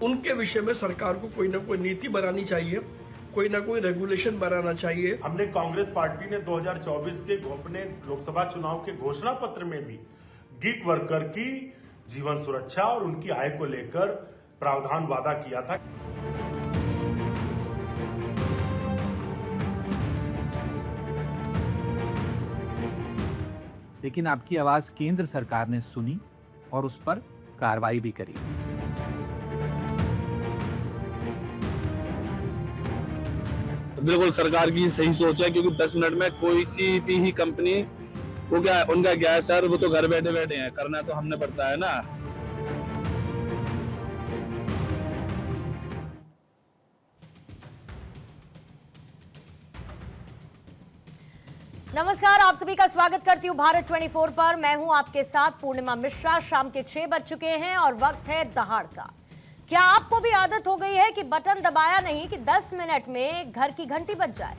उनके विषय में सरकार को कोई ना कोई नीति बनानी चाहिए, कोई ना कोई रेगुलेशन बनाना चाहिए। हमने कांग्रेस पार्टी ने 2024 के अपने लोकसभा चुनाव के घोषणा पत्र में भी गिग वर्कर की जीवन सुरक्षा और उनकी आय को लेकर प्रावधान वादा किया था। लेकिन आपकी आवाज केंद्र सरकार ने सुनी और उस पर कार्रवाई भी करी। बिल्कुल सरकार की सही सोच है, क्योंकि 10 मिनट में कोई सी भी कंपनी वो क्या उनका क्या है सर, वो तो घर बैठे बैठे हैं, करना तो हमने पड़ता है ना। नमस्कार, आप सभी का स्वागत करती हूँ भारत 24 पर। मैं हूं आपके साथ पूर्णिमा मिश्रा। शाम के 6 बज चुके हैं और वक्त है दहाड़ का। क्या आपको भी आदत हो गई है कि बटन दबाया नहीं कि 10 मिनट में घर की घंटी बज जाए?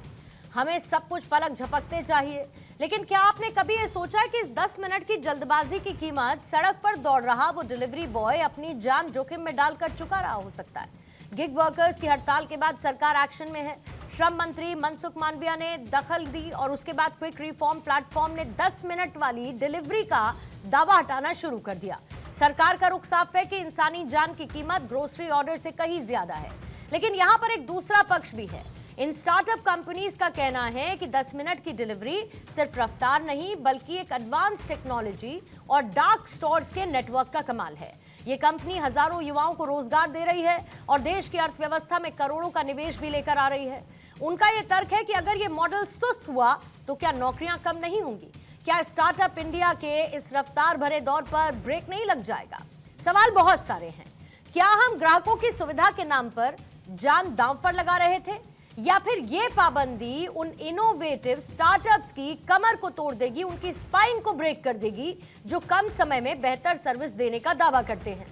हमें सब कुछ पलक झपकते चाहिए, लेकिन क्या आपने कभी ये सोचा है कि इस 10 मिनट की जल्दबाजी की कीमत सड़क पर दौड़ रहा वो डिलीवरी बॉय अपनी जान जोखिम में डालकर चुका रहा हो सकता है। गिग वर्कर्स की हड़ताल के बाद सरकार एक्शन में है। श्रम मंत्री मनसुख मांडविया ने दखल दी और उसके बाद क्विक रिफॉर्म प्लेटफॉर्म ने 10 मिनट वाली डिलीवरी का दावा हटाना शुरू कर दिया। सरकार का रुख साफ है कि इंसानी जान की कीमत ग्रोसरी ऑर्डर से कहीं ज्यादा है। लेकिन यहां पर एक दूसरा पक्ष भी है। इन स्टार्टअप कंपनीज का कहना है कि 10 मिनट की डिलीवरी सिर्फ रफ्तार नहीं, बल्कि एक एडवांस टेक्नोलॉजी और डार्क स्टोर्स के नेटवर्क का कमाल है। ये कंपनी हजारों युवाओं को रोजगार दे रही है और देश की अर्थव्यवस्था में करोड़ों का निवेश भी लेकर आ रही है। उनका ये तर्क है कि अगर ये मॉडल सुस्त हुआ तो क्या नौकरियां कम नहीं होंगी? क्या स्टार्टअप इंडिया के इस रफ्तार भरे दौर पर ब्रेक नहीं लग जाएगा? सवाल बहुत सारे हैं। क्या हम ग्राहकों की सुविधा के नाम पर जान दांव पर लगा रहे थे, या फिर ये पाबंदी उन इनोवेटिव स्टार्टअप्स की कमर को तोड़ देगी, उनकी स्पाइन को ब्रेक कर देगी, जो कम समय में बेहतर सर्विस देने का दावा करते हैं?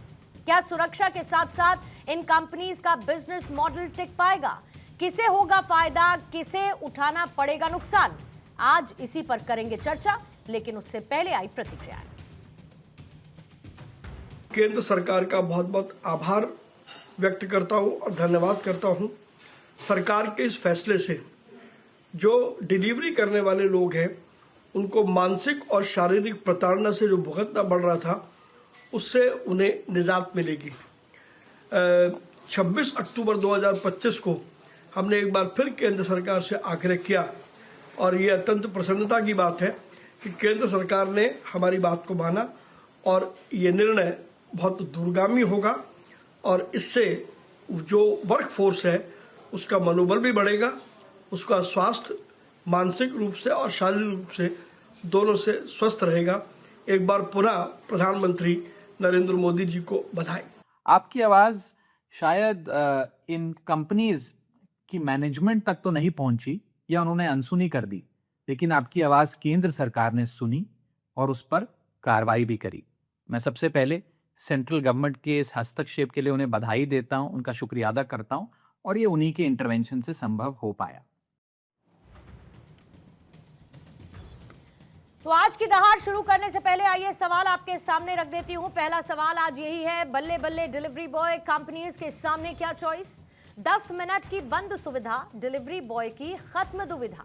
क्या सुरक्षा के साथ साथ इन कंपनीज का बिजनेस मॉडल टिक पाएगा? किसे होगा फायदा, किसे उठाना पड़ेगा नुकसान? आज इसी पर करेंगे चर्चा, लेकिन उससे पहले आई प्रतिक्रियाएं। केंद्र सरकार का बहुत बहुत आभार व्यक्त करता हूं और धन्यवाद करता हूं। सरकार के इस फैसले से जो डिलीवरी करने वाले लोग हैं उनको मानसिक और शारीरिक प्रताड़ना से जो भुगतना पड़ रहा था, उससे उन्हें निजात मिलेगी। 26 अक्टूबर 2025 को हमने एक बार फिर केंद्र सरकार से आग्रह किया और ये अत्यंत प्रसन्नता की बात है कि केंद्र सरकार ने हमारी बात को माना और ये निर्णय बहुत दूरगामी होगा और इससे जो वर्क फोर्स है उसका मनोबल भी बढ़ेगा, उसका स्वास्थ्य मानसिक रूप से और शारीरिक रूप से दोनों से स्वस्थ रहेगा। एक बार पुनः प्रधानमंत्री नरेंद्र मोदी जी को बधाई। आपकी आवाज शायद इन कंपनीज की मैनेजमेंट तक तो नहीं पहुंची या उन्होंने अनसुनी कर दी, लेकिन आपकी आवाज केंद्र सरकार ने सुनी और उस पर कार्रवाई भी करी। मैं सबसे पहले सेंट्रल गवर्नमेंट के इस हस्तक्षेप के लिए उन्हें बधाई देता हूं, उनका शुक्रिया अदा करता हूं, और ये उन्हीं के इंटरवेंशन से संभव हो पाया। तो आज की दहाड़ शुरू करने से पहले आइए सवाल आपके सामने रख देती हूं। पहला सवाल आज यही है, बल्ले बल्ले डिलीवरी बॉय कंपनीज के सामने क्या चॉइस? 10 मिनट की बंद सुविधा, डिलीवरी बॉय की खत्म दुविधा।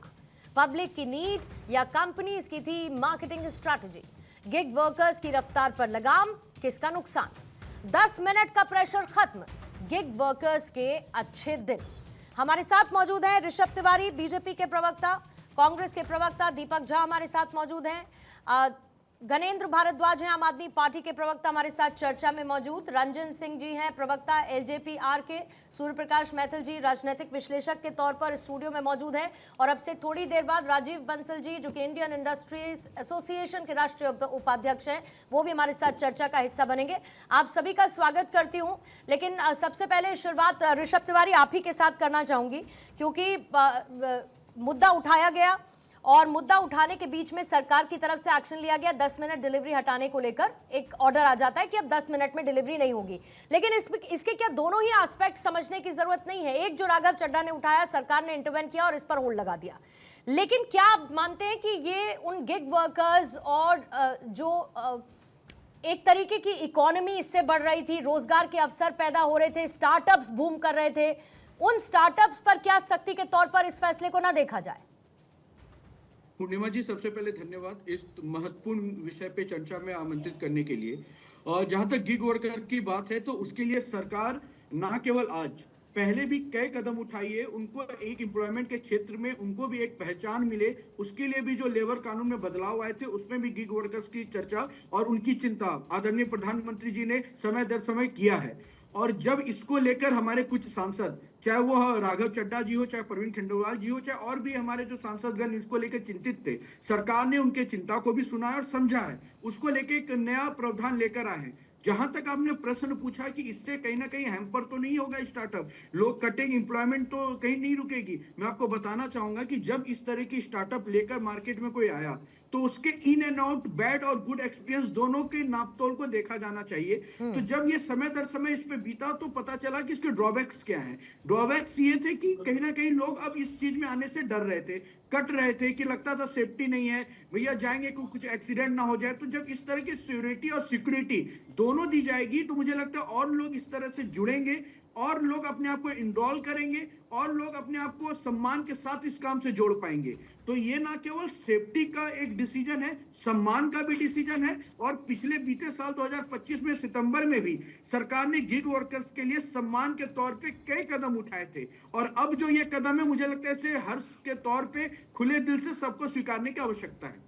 पब्लिक की नीड या कंपनीज की थी मार्केटिंग स्ट्रैटेजी? गिग वर्कर्स की रफ्तार पर लगाम, किसका नुकसान? 10 मिनट का प्रेशर खत्म, गिग वर्कर्स के अच्छे दिन। हमारे साथ मौजूद हैं ऋषभ तिवारी, बीजेपी के प्रवक्ता, कांग्रेस के प्रवक्ता दीपक झा हमारे साथ मौजूद हैं, गणेंद्र भारद्वाज हैं आम आदमी पार्टी के प्रवक्ता हमारे साथ चर्चा में मौजूद, रंजन सिंह जी हैं प्रवक्ता एलजेपी आर के, सूर्य प्रकाश मैथिल जी राजनीतिक विश्लेषक के तौर पर स्टूडियो में मौजूद हैं, और अब से थोड़ी देर बाद राजीव बंसल जी जो कि इंडियन इंडस्ट्रीज एसोसिएशन के राष्ट्रीय उपाध्यक्ष हैं, वो भी हमारे साथ चर्चा का हिस्सा बनेंगे। आप सभी का स्वागत करती हूँ, लेकिन सबसे पहले शुरुआत ऋषभ तिवारी आप ही के साथ करना चाहूंगी, क्योंकि मुद्दा उठाया गया और मुद्दा उठाने के बीच में सरकार की तरफ से एक्शन लिया गया। 10 मिनट डिलीवरी हटाने को लेकर एक ऑर्डर आ जाता है कि अब 10 मिनट में डिलीवरी नहीं होगी, लेकिन इसके क्या दोनों ही एस्पेक्ट समझने की जरूरत नहीं है? एक जो राघव चड्ढा ने उठाया, सरकार ने इंटरवेन किया और इस पर होल्ड लगा दिया, लेकिन क्या आप मानते हैं कि ये उन गिग वर्कर्स और जो एक तरीके की इकोनॉमी इससे बढ़ रही थी, रोजगार के अवसर पैदा हो रहे थे, स्टार्टअप्स बूम कर रहे थे। उन स्टार्टअप्स पर क्या सख्ती के तौर पर इस फैसले को ना देखा जाए? पूर्णिमा जी, सबसे पहले धन्यवाद इस महत्वपूर्ण विषय पे चर्चा में आमंत्रित करने के लिए। और जहां तक गिग वर्कर की बात है तो उसके लिए सरकार ना केवल आज, पहले भी कई कदम उठाई है। उनको एक एम्प्लॉयमेंट के क्षेत्र में उनको भी एक पहचान मिले, उसके लिए भी जो लेबर कानून में बदलाव आए थे उसमें भी गिग वर्कर्स की चर्चा और उनकी चिंता आदरणीय प्रधानमंत्री जी ने समय दर समय किया है। और जब इसको लेकर हमारे कुछ सांसद, चाहे वो राघव चड्ढा जी हो, चाहे प्रवीण खंडेलवाल जी हो, चाहे और भी हमारे जो सांसदगण इसको लेकर चिंतित थे, सरकार ने उनके चिंता को भी सुना और समझा है। उसको लेकर एक नया प्रावधान लेकर आए हैं। जहां तक आपने प्रश्न पूछा कि इससे कहीं ना कहीं हैम्पर तो नहीं होगा स्टार्टअप, लोग कटेंगे, एम्प्लॉयमेंट तो कहीं नहीं रुकेगी। मैं आपको बताना चाहूंगा कि जब इस तरह की स्टार्टअप लेकर मार्केट में कोई आया तो उसके इन एंड आउट, बैड और गुड एक्सपीरियंस दोनों के नापतोल को देखा जाना चाहिए। तो जब ये समय दर समय इस पे बीता तो पता चला कि इसके ड्रॉबैक्स क्या हैं। ड्रॉबैक्स ये थे कि कहीं ना कहीं लोग अब इस चीज में आने से डर रहे थे, कट रहे थे, कि लगता था सेफ्टी नहीं है, भैया जाएंगे कुछ एक्सीडेंट ना हो जाए। तो जब इस तरह की सिक्योरिटी और सिक्योरिटी दोनों दी जाएगी तो मुझे लगता है और लोग इस तरह से जुड़ेंगे और लोग अपने आप को इनरोल करेंगे और लोग अपने आप को सम्मान के साथ इस काम से जोड़ पाएंगे। तो ये ना केवल सेफ्टी का एक डिसीजन है, सम्मान का भी डिसीजन है। और पिछले बीते साल 2025 में सितंबर में भी सरकार ने गिग वर्कर्स के लिए सम्मान के तौर पे कई कदम उठाए थे। और अब जो ये कदम है मुझे लगता है इसे हर्ष के तौर पे खुले दिल से सबको स्वीकारने की आवश्यकता है।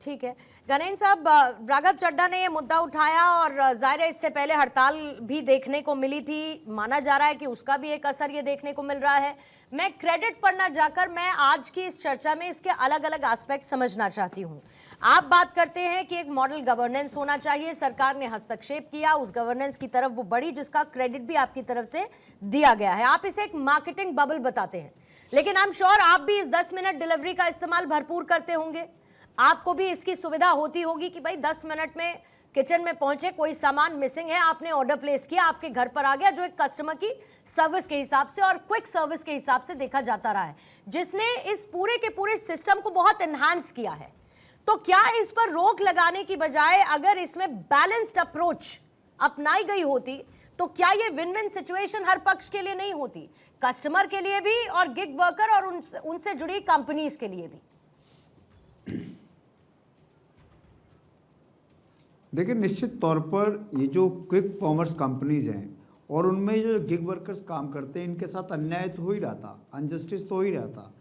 ठीक है गणेश साहब, राघव चड्ढा ने ये मुद्दा उठाया और जाहिर है इससे पहले हड़ताल भी देखने को मिली थी, माना जा रहा है कि उसका भी एक असर ये देखने को मिल रहा है। मैं क्रेडिट पर ना जाकर मैं आज की इस चर्चा में इसके अलग अलग एस्पेक्ट समझना चाहती हूँ। आप बात करते हैं कि एक मॉडल गवर्नेंस होना चाहिए, सरकार ने हस्तक्षेप किया, उस गवर्नेंस की तरफ वो बढ़ी जिसका क्रेडिट भी आपकी तरफ से दिया गया है। आप इसे एक मार्केटिंग बबल बताते हैं, लेकिन आई एम श्योर आप भी इस 10 मिनट डिलीवरी का इस्तेमाल भरपूर करते होंगे। आपको भी इसकी सुविधा होती होगी कि भाई 10 मिनट में किचन में पहुंचे, कोई सामान मिसिंग है, आपने ऑर्डर प्लेस किया, आपके घर पर आ गया, जो एक कस्टमर की सर्विस के हिसाब से और क्विक सर्विस के हिसाब से देखा जाता रहा है, जिसने इस पूरे के पूरे सिस्टम को बहुत एनहांस किया है। तो क्या इस पर रोक लगाने की बजाय अगर इसमें बैलेंस्ड अप्रोच अपनाई गई होती तो क्या ये विन विन सिचुएशन हर पक्ष के लिए नहीं होती, कस्टमर के लिए भी और गिग वर्कर और उनसे जुड़ी कंपनीज के लिए भी? देखिए, निश्चित तौर पर ये जो क्विक कॉमर्स कंपनीज हैं और उनमें जो गिग वर्कर्स काम करते हैं, इनके साथ अन्याय तो हो ही रहा था, अनजस्टिस तो हो ही रहा था।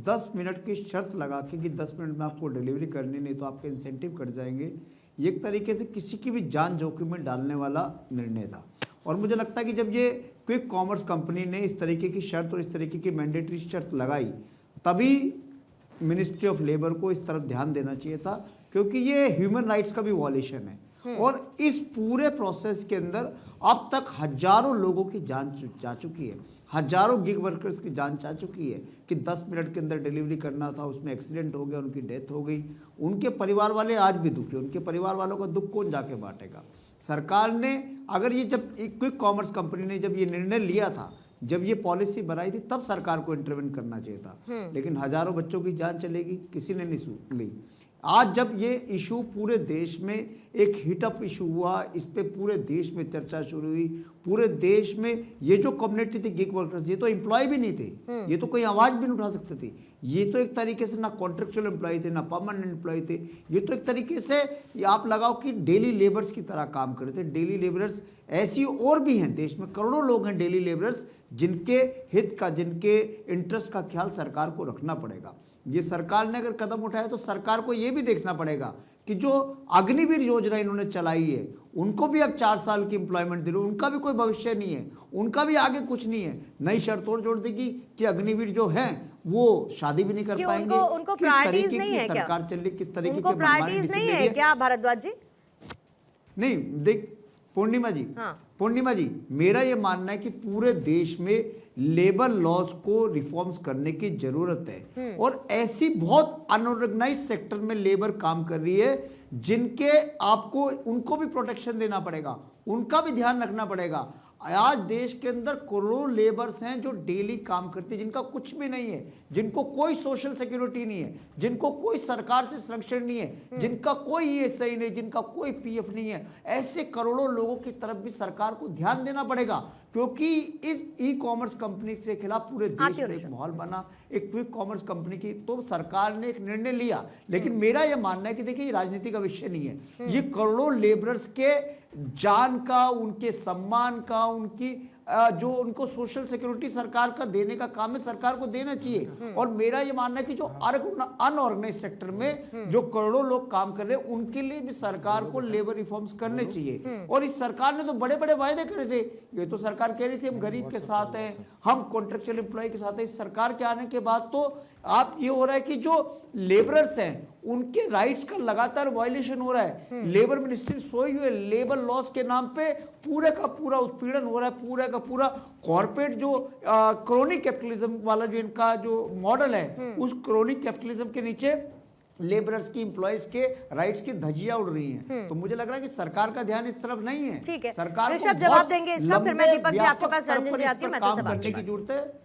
10 मिनट की शर्त लगा के कि 10 मिनट में आपको डिलीवरी करनी, नहीं तो आपके इंसेंटिव कट जाएंगे, ये एक तरीके से किसी की भी जान जोखिम में डालने वाला निर्णय था। और मुझे लगता है कि जब ये क्विक कॉमर्स कंपनी ने इस तरीके की शर्त और इस तरीके की मैंडेटरी शर्त लगाई, तभी मिनिस्ट्री ऑफ लेबर को इस तरफ ध्यान देना चाहिए था, क्योंकि ये ह्यूमन राइट्स का भी वॉलेशन है। और इस पूरे प्रोसेस के अंदर अब तक हजारों लोगों की जान जा चुकी है, हजारों गिग वर्कर्स की जान जा चुकी है कि 10 मिनट के अंदर डिलीवरी करना था, उसमें एक्सीडेंट हो गया, उनकी डेथ हो गई। उनके परिवार वाले आज भी दुखी, उनके परिवार वालों का दुख कौन जाके बांटेगा? सरकार ने अगर ये जब एक क्विक कॉमर्स कंपनी ने जब ये निर्णय लिया था, जब ये पॉलिसी बनाई थी, तब सरकार को इंटरवेन करना चाहिए था। लेकिन हजारों बच्चों की जान चलेगी, किसी ने नहीं ली। आज जब ये इशू पूरे देश में एक हिटअप इशू हुआ, इस पे पूरे देश में चर्चा शुरू हुई, पूरे देश में ये जो कम्युनिटी थी गिग वर्कर्स, ये तो एम्प्लॉय भी नहीं थे, ये तो कोई आवाज भी नहीं उठा सकते थे, ये तो एक तरीके से ना कॉन्ट्रेक्चुअल एम्प्लॉय थे ना परमानेंट एम्प्लॉय थे, ये तो एक तरीके से ये आप लगाओ कि डेली लेबर्स की तरह काम कर रहे थे। डेली लेबरर्स ऐसी और भी हैं देश में, करोड़ों लोग हैं डेली लेबरर्स, जिनके हित का, जिनके इंटरेस्ट का ख्याल सरकार को रखना पड़ेगा। ये सरकार ने अगर कदम उठाया तो सरकार को ये भी देखना पड़ेगा कि जो अग्निवीर योजना इन्होंने चलाई है, उनको भी अब 4 साल की एम्प्लॉयमेंट दे रहे, उनका भी कोई भविष्य नहीं है, उनका भी आगे कुछ नहीं है। नई शर्त और जोड़ देगी कि अग्निवीर जो हैं वो शादी भी नहीं कर पाएंगे। उनको प्रायोरिटीज नहीं है क्या? सरकार चल रही किस तरीके उनको प्रायोरिटीज नहीं है क्या भारद्वाज जी? नहीं, देख पूर्णिमा जी, पूर्णिमा जी, मेरा ये मानना है कि पूरे देश में लेबर लॉज को रिफॉर्म्स करने की जरूरत है। और ऐसी बहुत अनऑर्गेनाइज सेक्टर में लेबर काम कर रही है जिनके आपको उनको भी प्रोटेक्शन देना पड़ेगा, उनका भी ध्यान रखना पड़ेगा। आज देश के अंदर करोड़ों लेबर्स हैं जो डेली काम करते हैं, जिनका कुछ भी नहीं है, जिनको कोई सोशल सिक्योरिटी नहीं है, जिनको कोई सरकार से संरक्षण नहीं है, जिनका कोई ईएसआई नहीं, जिनका कोई पीएफ नहीं है। ऐसे करोड़ों लोगों की तरफ भी सरकार को ध्यान देना पड़ेगा, क्योंकि इस ई कॉमर्स कंपनी के खिलाफ पूरे देश में एक माहौल बना, एक क्विक कॉमर्स कंपनी की, तो सरकार ने एक निर्णय लिया। लेकिन मेरा यह मानना है कि देखिए, राजनीति का विषय नहीं है, ये करोड़ों लेबरर्स के जान का, उनके सम्मान का, उनकी जो उनको सोशल सिक्योरिटी सरकार का देने का काम है, सरकार को देना चाहिए। और मेरा ये मानना है कि जो अनऑर्गेनाइज सेक्टर में जो करोड़ों लोग काम कर रहे हैं, उनके लिए भी सरकार को लेबर रिफॉर्म्स करने चाहिए। और इस सरकार ने तो बड़े बड़े वायदे करे थे। ये तो सरकार कह रही थी हम गरीब के साथ हैं, हम कॉन्ट्रेक्चुअल एम्प्लॉय के साथ हैं। इस सरकार के आने के बाद तो आप ये हो रहा है कि जो लेबरर्स हैं उनके राइट्स का लगातार वायलेशन हो रहा है। लेबर मिनिस्ट्री सोई हुई है, लेबर लॉस के नाम पे पूरे का पूरा उत्पीड़न हो रहा है, पूरा का पूरा कॉर्पोरेट जो क्रोनी कैपिटलिज्म वाला जो इनका जो मॉडल है, उस क्रोनी कैपिटलिज्म के नीचे लेबरर्स की, एम्प्लॉयज के राइट्स की धज्जियां उड़ रही हैं। तो मुझे लग रहा है कि सरकार का ध्यान इस तरफ नहीं है। ठीक है, सरकार ऋषभ जवाब देंगे इसका, फिर मैं दीपक जी आपके पास, रंजन जी आती हूं, मैं तो काम करने की जरूरत है।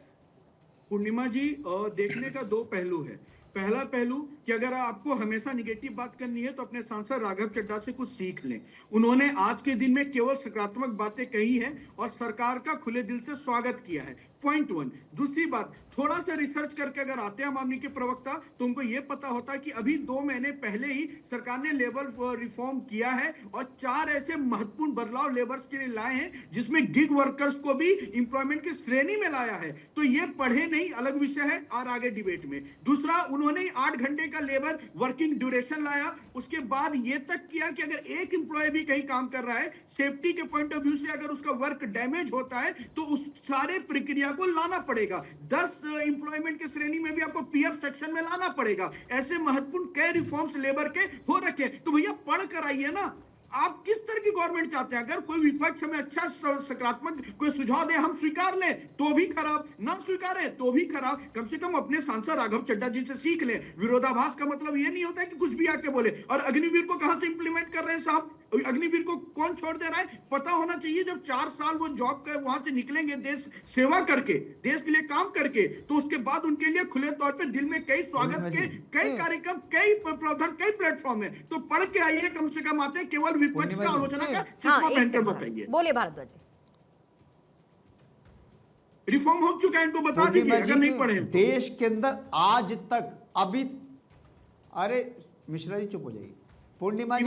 पूर्णिमा जी, देखने का दो पहलू है। पहला पहलू कि अगर आपको हमेशा निगेटिव बात करनी है तो अपने सांसद राघव चड्ढा से कुछ सीख लें। उन्होंने आज के दिन में केवल सकारात्मक बातें कही हैं और सरकार का खुले दिल से स्वागत किया है। पॉइंट 1। दूसरी बात, थोड़ा सा रिसर्च करके अगर आते हैं आम आदमी के प्रवक्ता, तो उनको यह पता होता है कि अभी 2 महीने पहले ही सरकार ने लेबर रिफॉर्म किया है और 4 ऐसे महत्वपूर्ण बदलाव लेबर्स के लिए लाए हैं, जिसमें गिग वर्कर्स को भी इंप्लॉयमेंट की श्रेणी में लाया है। तो ये पढ़े नहीं, अलग विषय है और आगे डिबेट में। दूसरा, उन्होंने 8 घंटे का लेबर वर्किंग ड्यूरेशन लाया। उसके बाद ये तक किया कि अगर एक इंप्लॉय भी कहीं काम कर रहा है, सेफ्टी के पॉइंट ऑफ व्यू से अगर उसका वर्क डैमेज होता है तो उस सारे प्रक्रिया को लाना पड़ेगा। 10 एम्प्लॉयमेंट की श्रेणी में भी आपको पीएफ सेक्शन में लाना पड़ेगा। ऐसे महत्वपूर्ण कई रिफॉर्म्स लेबर के हो रखे। तो भैया पढ़ कर आइए ना, आप किस तरह की गवर्नमेंट चाहते हैं? अगर कोई विपक्ष हमें अच्छा सकारात्मक कोई सुझाव दे, हम स्वीकार लें तो भी खराब, ना स्वीकारें तो भी खराब। कम से कम अपने सांसद राघव चड्ढा जी से सीख लें। विरोधाभास का मतलब ये नहीं होता है कि कुछ भी आके बोले। और अग्निवीर को कहां से इंप्लीमेंट कर रहे हैं साहब? अग्निवीर को कौन छोड़ दे रहा है? पता होना चाहिए। जब 4 साल वो जॉब कर वहां से निकलेंगे देश सेवा करके, देश के लिए काम करके, तो उसके बाद उनके लिए खुले तौर पे दिल में कई स्वागत के कई कार्यक्रम, कई प्रावधान, कई प्लेटफॉर्म है। तो पढ़ के आइए, कम से कम आते केवल विपक्ष का आलोचना का चुनाव बेहतर बताइए। बोले भारद्वाज जी। रिफॉर्म हो चुका है, इनको बता दीजिए अगर नहीं पढ़े। देश के अंदर आज तक अभी, अरे मिश्रा जी चुप हो जाइए। पूर्णिमा जी,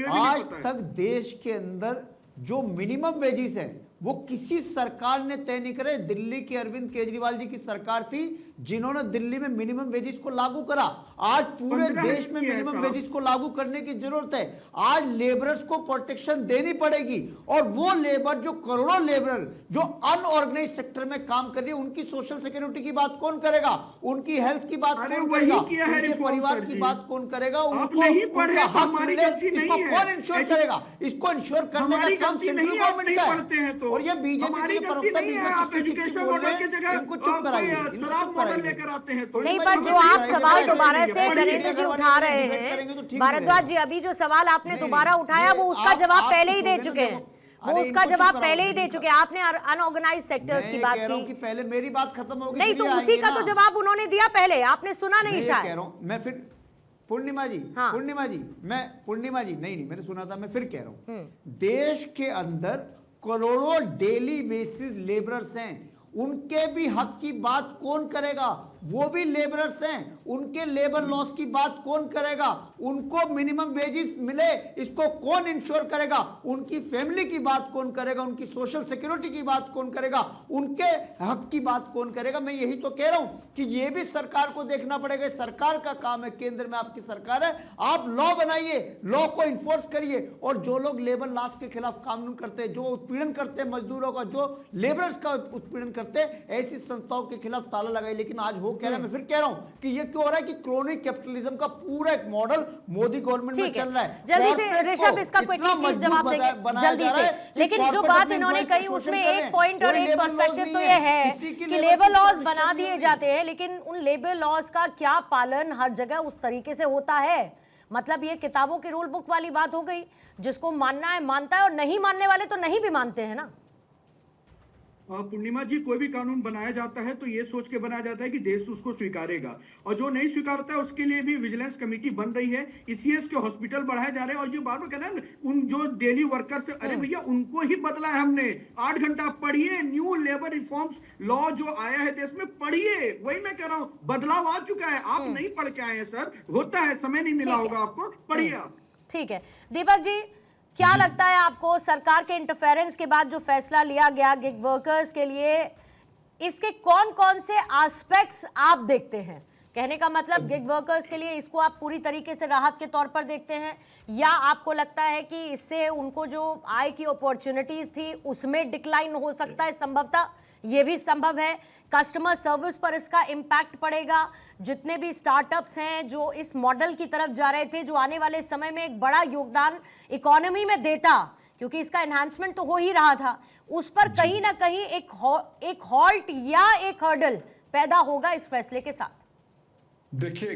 आज तक देश के अंदर जो मिनिमम वेजेस है वो किसी सरकार ने तय नहीं करे। दिल्ली की अरविंद केजरीवाल जी की सरकार थी जिन्होंने दिल्ली में मिनिमम वेजेस को लागू करा। आज पूरे देश में मिनिमम वेजेस को लागू करने की जरूरत है। आज लेबरर्स को प्रोटेक्शन देनी पड़ेगी और वो लेबर जो करोड़ों लेबर जो अनऑर्गेनाइज सेक्टर में काम कर रही है, उनकी सोशल सिक्योरिटी की बात कौन करेगा? उनकी हेल्थ की बात कौन करेगा? उनके परिवार की बात कौन करेगा? उनको हक मिले, इसको कौन इंश्योर करेगा? इसको इंश्योर करने का काम सेंट्रल गवर्नमेंट का है। और ये बीजेपी के प्रवक्ता इनको चुप कराइए, मॉडल लेकर आते हैं। तो नहीं, पर जो आप सवाल दोबारा से नरेंद्र जी उठा रहे हैं, भारद्वाज जी, अभी जो सवाल आपने दोबारा उठाया वो उसका जवाब पहले ही दे चुके हैं। वो उसका जवाब पहले ही दे चुके हैं। आपने अनऑर्गेनाइज सेक्टर्स की बात की, पहले मेरी बात खत्म होगी। नहीं तो उसी का तो जवाब उन्होंने दिया पहले, आपने सुना नहीं शायद। कह रहा हूं मैं फिर, पूर्णिमा जी, पूर्णिमा जी, नहीं मैंने सुना था, मैं फिर कह रहा हूं, देश के अंदर करोड़ों डेली बेसिस लेबरर्स हैं, उनके भी हक की बात कौन करेगा? वो भी लेबरर्स हैं, उनके लेबर लॉस की बात कौन करेगा? उनको मिनिमम वेजेस मिले, इसको कौन इंश्योर करेगा? उनकी फैमिली की बात कौन करेगा? उनकी सोशल सिक्योरिटी की बात कौन करेगा? उनके हक की बात कौन करेगा? मैं यही तो कह रहा हूं कि ये भी सरकार को देखना पड़ेगा। सरकार का काम है, केंद्र में आपकी सरकार है, आप लॉ बनाइए, लॉ को इन्फोर्स करिए। और जो लोग लेबर लॉस के खिलाफ कानून करते हैं, जो उत्पीड़न करते हैं मजदूरों का, जो लेबरर्स का उत्पीड़न करते हैं, ऐसी संस्थाओं के खिलाफ ताला लगाइए। लेकिन आज हो कह रहा है, मैं फिर कह रहा हूं कि ये क्यों हो रहा है कि क्रोनी कैपिटलिज्म का पूरा एक मॉडल मोदी गवर्नमेंट में चल रहा है। जल्दी से ऋषभ इसका क्विकली प्लीज जवाब देंगे जल्दी से। लेकिन जो बात इन्होंने कही उसमें एक पॉइंट और एक पर्सपेक्टिव तो ये है कि लेबर लॉज बना दिए जाते हैं, लेकिन उन लेबर लॉज का क्या पालन हर जगह उस तरीके से होता है? मतलब ये किताबों की रूल बुक वाली बात हो गई, जिसको मानना है मानता है और नहीं मानने वाले तो नहीं भी मानते हैं ना। पूर्णिमा जी, कोई भी कानून बनाया जाता है तो ये सोच के बनाया जाता है कि देश उसको स्वीकारेगा, और जो नहीं स्वीकारता है उसके लिए भी विजिलेंस कमेटी बन रही है। इसलिए इसके हॉस्पिटल बढ़ाए जा रहे हैं। और जो बार बार कह रहे हैं ना, उन जो डेली वर्कर्स, अरे भैया उनको ही बदला है हमने। 8 घंटा पढ़िए, न्यू लेबर रिफॉर्म्स लॉ जो आया है देश में, पढ़िए। वही मैं कह रहा हूँ, बदलाव आ चुका है। आप नहीं पढ़ के आए हैं सर, होता है, समय नहीं मिला होगा आपको, पढ़िए आप। ठीक है दीपक जी, क्या लगता है आपको सरकार के इंटरफेरेंस के बाद जो फैसला लिया गया गिग वर्कर्स के लिए, इसके कौन कौन से एस्पेक्ट्स आप देखते हैं? कहने का मतलब गिग वर्कर्स के लिए इसको आप पूरी तरीके से राहत के तौर पर देखते हैं, या आपको लगता है कि इससे उनको जो आय की अपॉर्चुनिटीज थी उसमें डिक्लाइन हो सकता है? संभवतः ये भी संभव है। कस्टमर सर्विस पर इसका इम्पैक्ट पड़ेगा। जितने भी स्टार्टअप्स हैं जो इस मॉडल की तरफ जा रहे थे, जो आने वाले समय में एक बड़ा योगदान इकोनॉमी में देता, क्योंकि इसका एनहांसमेंट तो हो ही रहा था, उस पर कहीं ना कहीं एक हॉल्ट या एक हर्डल पैदा होगा इस फैसले के साथ। देखिए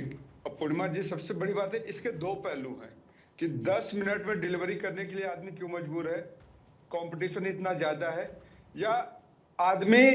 पूर्णिमा जी, सबसे बड़ी बात है, इसके दो पहलू हैं कि 10 मिनट में डिलीवरी करने के लिए आदमी क्यों मजबूर है, कंपटीशन इतना ज्यादा है, या आदमी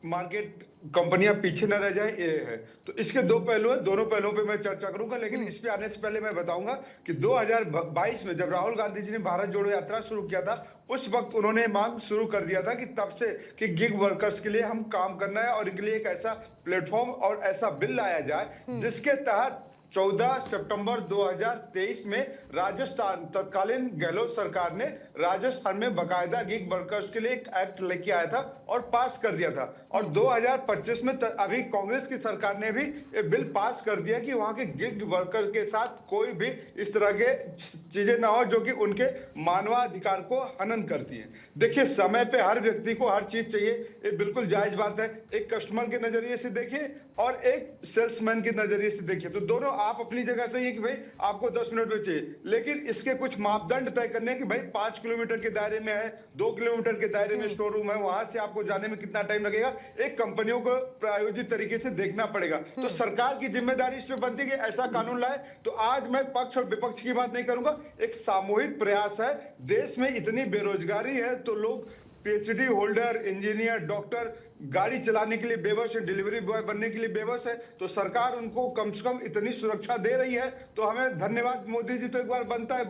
मार्केट कंपनियां पीछे न रह जाए, ये है। तो इसके दो पहलू हैं, दोनों पहलुओं पे मैं चर्चा करूंगा। लेकिन इस पे आने से पहले मैं बताऊंगा कि 2022 में जब राहुल गांधी जी ने भारत जोड़ो यात्रा शुरू किया था, उस वक्त उन्होंने मांग शुरू कर दिया था कि तब से कि गिग वर्कर्स के लिए हम काम करना है और इनके लिए एक ऐसा प्लेटफॉर्म और ऐसा बिल लाया जाए जिसके तहत 14 सितंबर 2023 में राजस्थान, तत्कालीन गहलोत सरकार ने राजस्थान में बकायदा गिग वर्कर्स के लिए एक एक्ट लेके आया था और पास कर दिया था। और 2025 में अभी कांग्रेस की सरकार ने भी एक बिल पास कर दिया कि वहां के गिग वर्कर्स के साथ कोई भी इस तरह के चीजें ना हो जो कि उनके मानवाधिकार को हनन करती है। देखिए, समय पे हर व्यक्ति को हर चीज चाहिए, ये बिल्कुल जायज बात है। एक कस्टमर के नजरिए से देखिए और एक सेल्समैन के नजरिए से देखिए, तो दोनों आप अपनी जगह सही है कि भाई आपको 10 मिनट में चाहिए, लेकिन इसके कुछ मापदंड तय करने कि भाई 5 किलोमीटर के दायरे में है, 2 किलोमीटर के दायरे में स्टोर रूम है, वहां से आपको जाने में कितना टाइम लगेगा, एक कंपनियों को प्रायोजित तरीके से देखना पड़ेगा। तो सरकार की जिम्मेदारी इस पे बनती है कि ऐसा कानून लाए। तो आज मैं पक्ष और विपक्ष की बात नहीं करूंगा, एक सामूहिक प्रयास है। देश में इतनी बेरोजगारी है तो लोग पीएचडी होल्डर, इंजीनियर, डॉक्टर गाड़ी चलाने के लिए बेबस है, डिलीवरी बॉय बनने के लिए बेबस है, तो सरकार उनको कम से कम इतनी सुरक्षा दे रही है। तो हमें धन्यवाद, मोदी जी तो एक बार बनता है,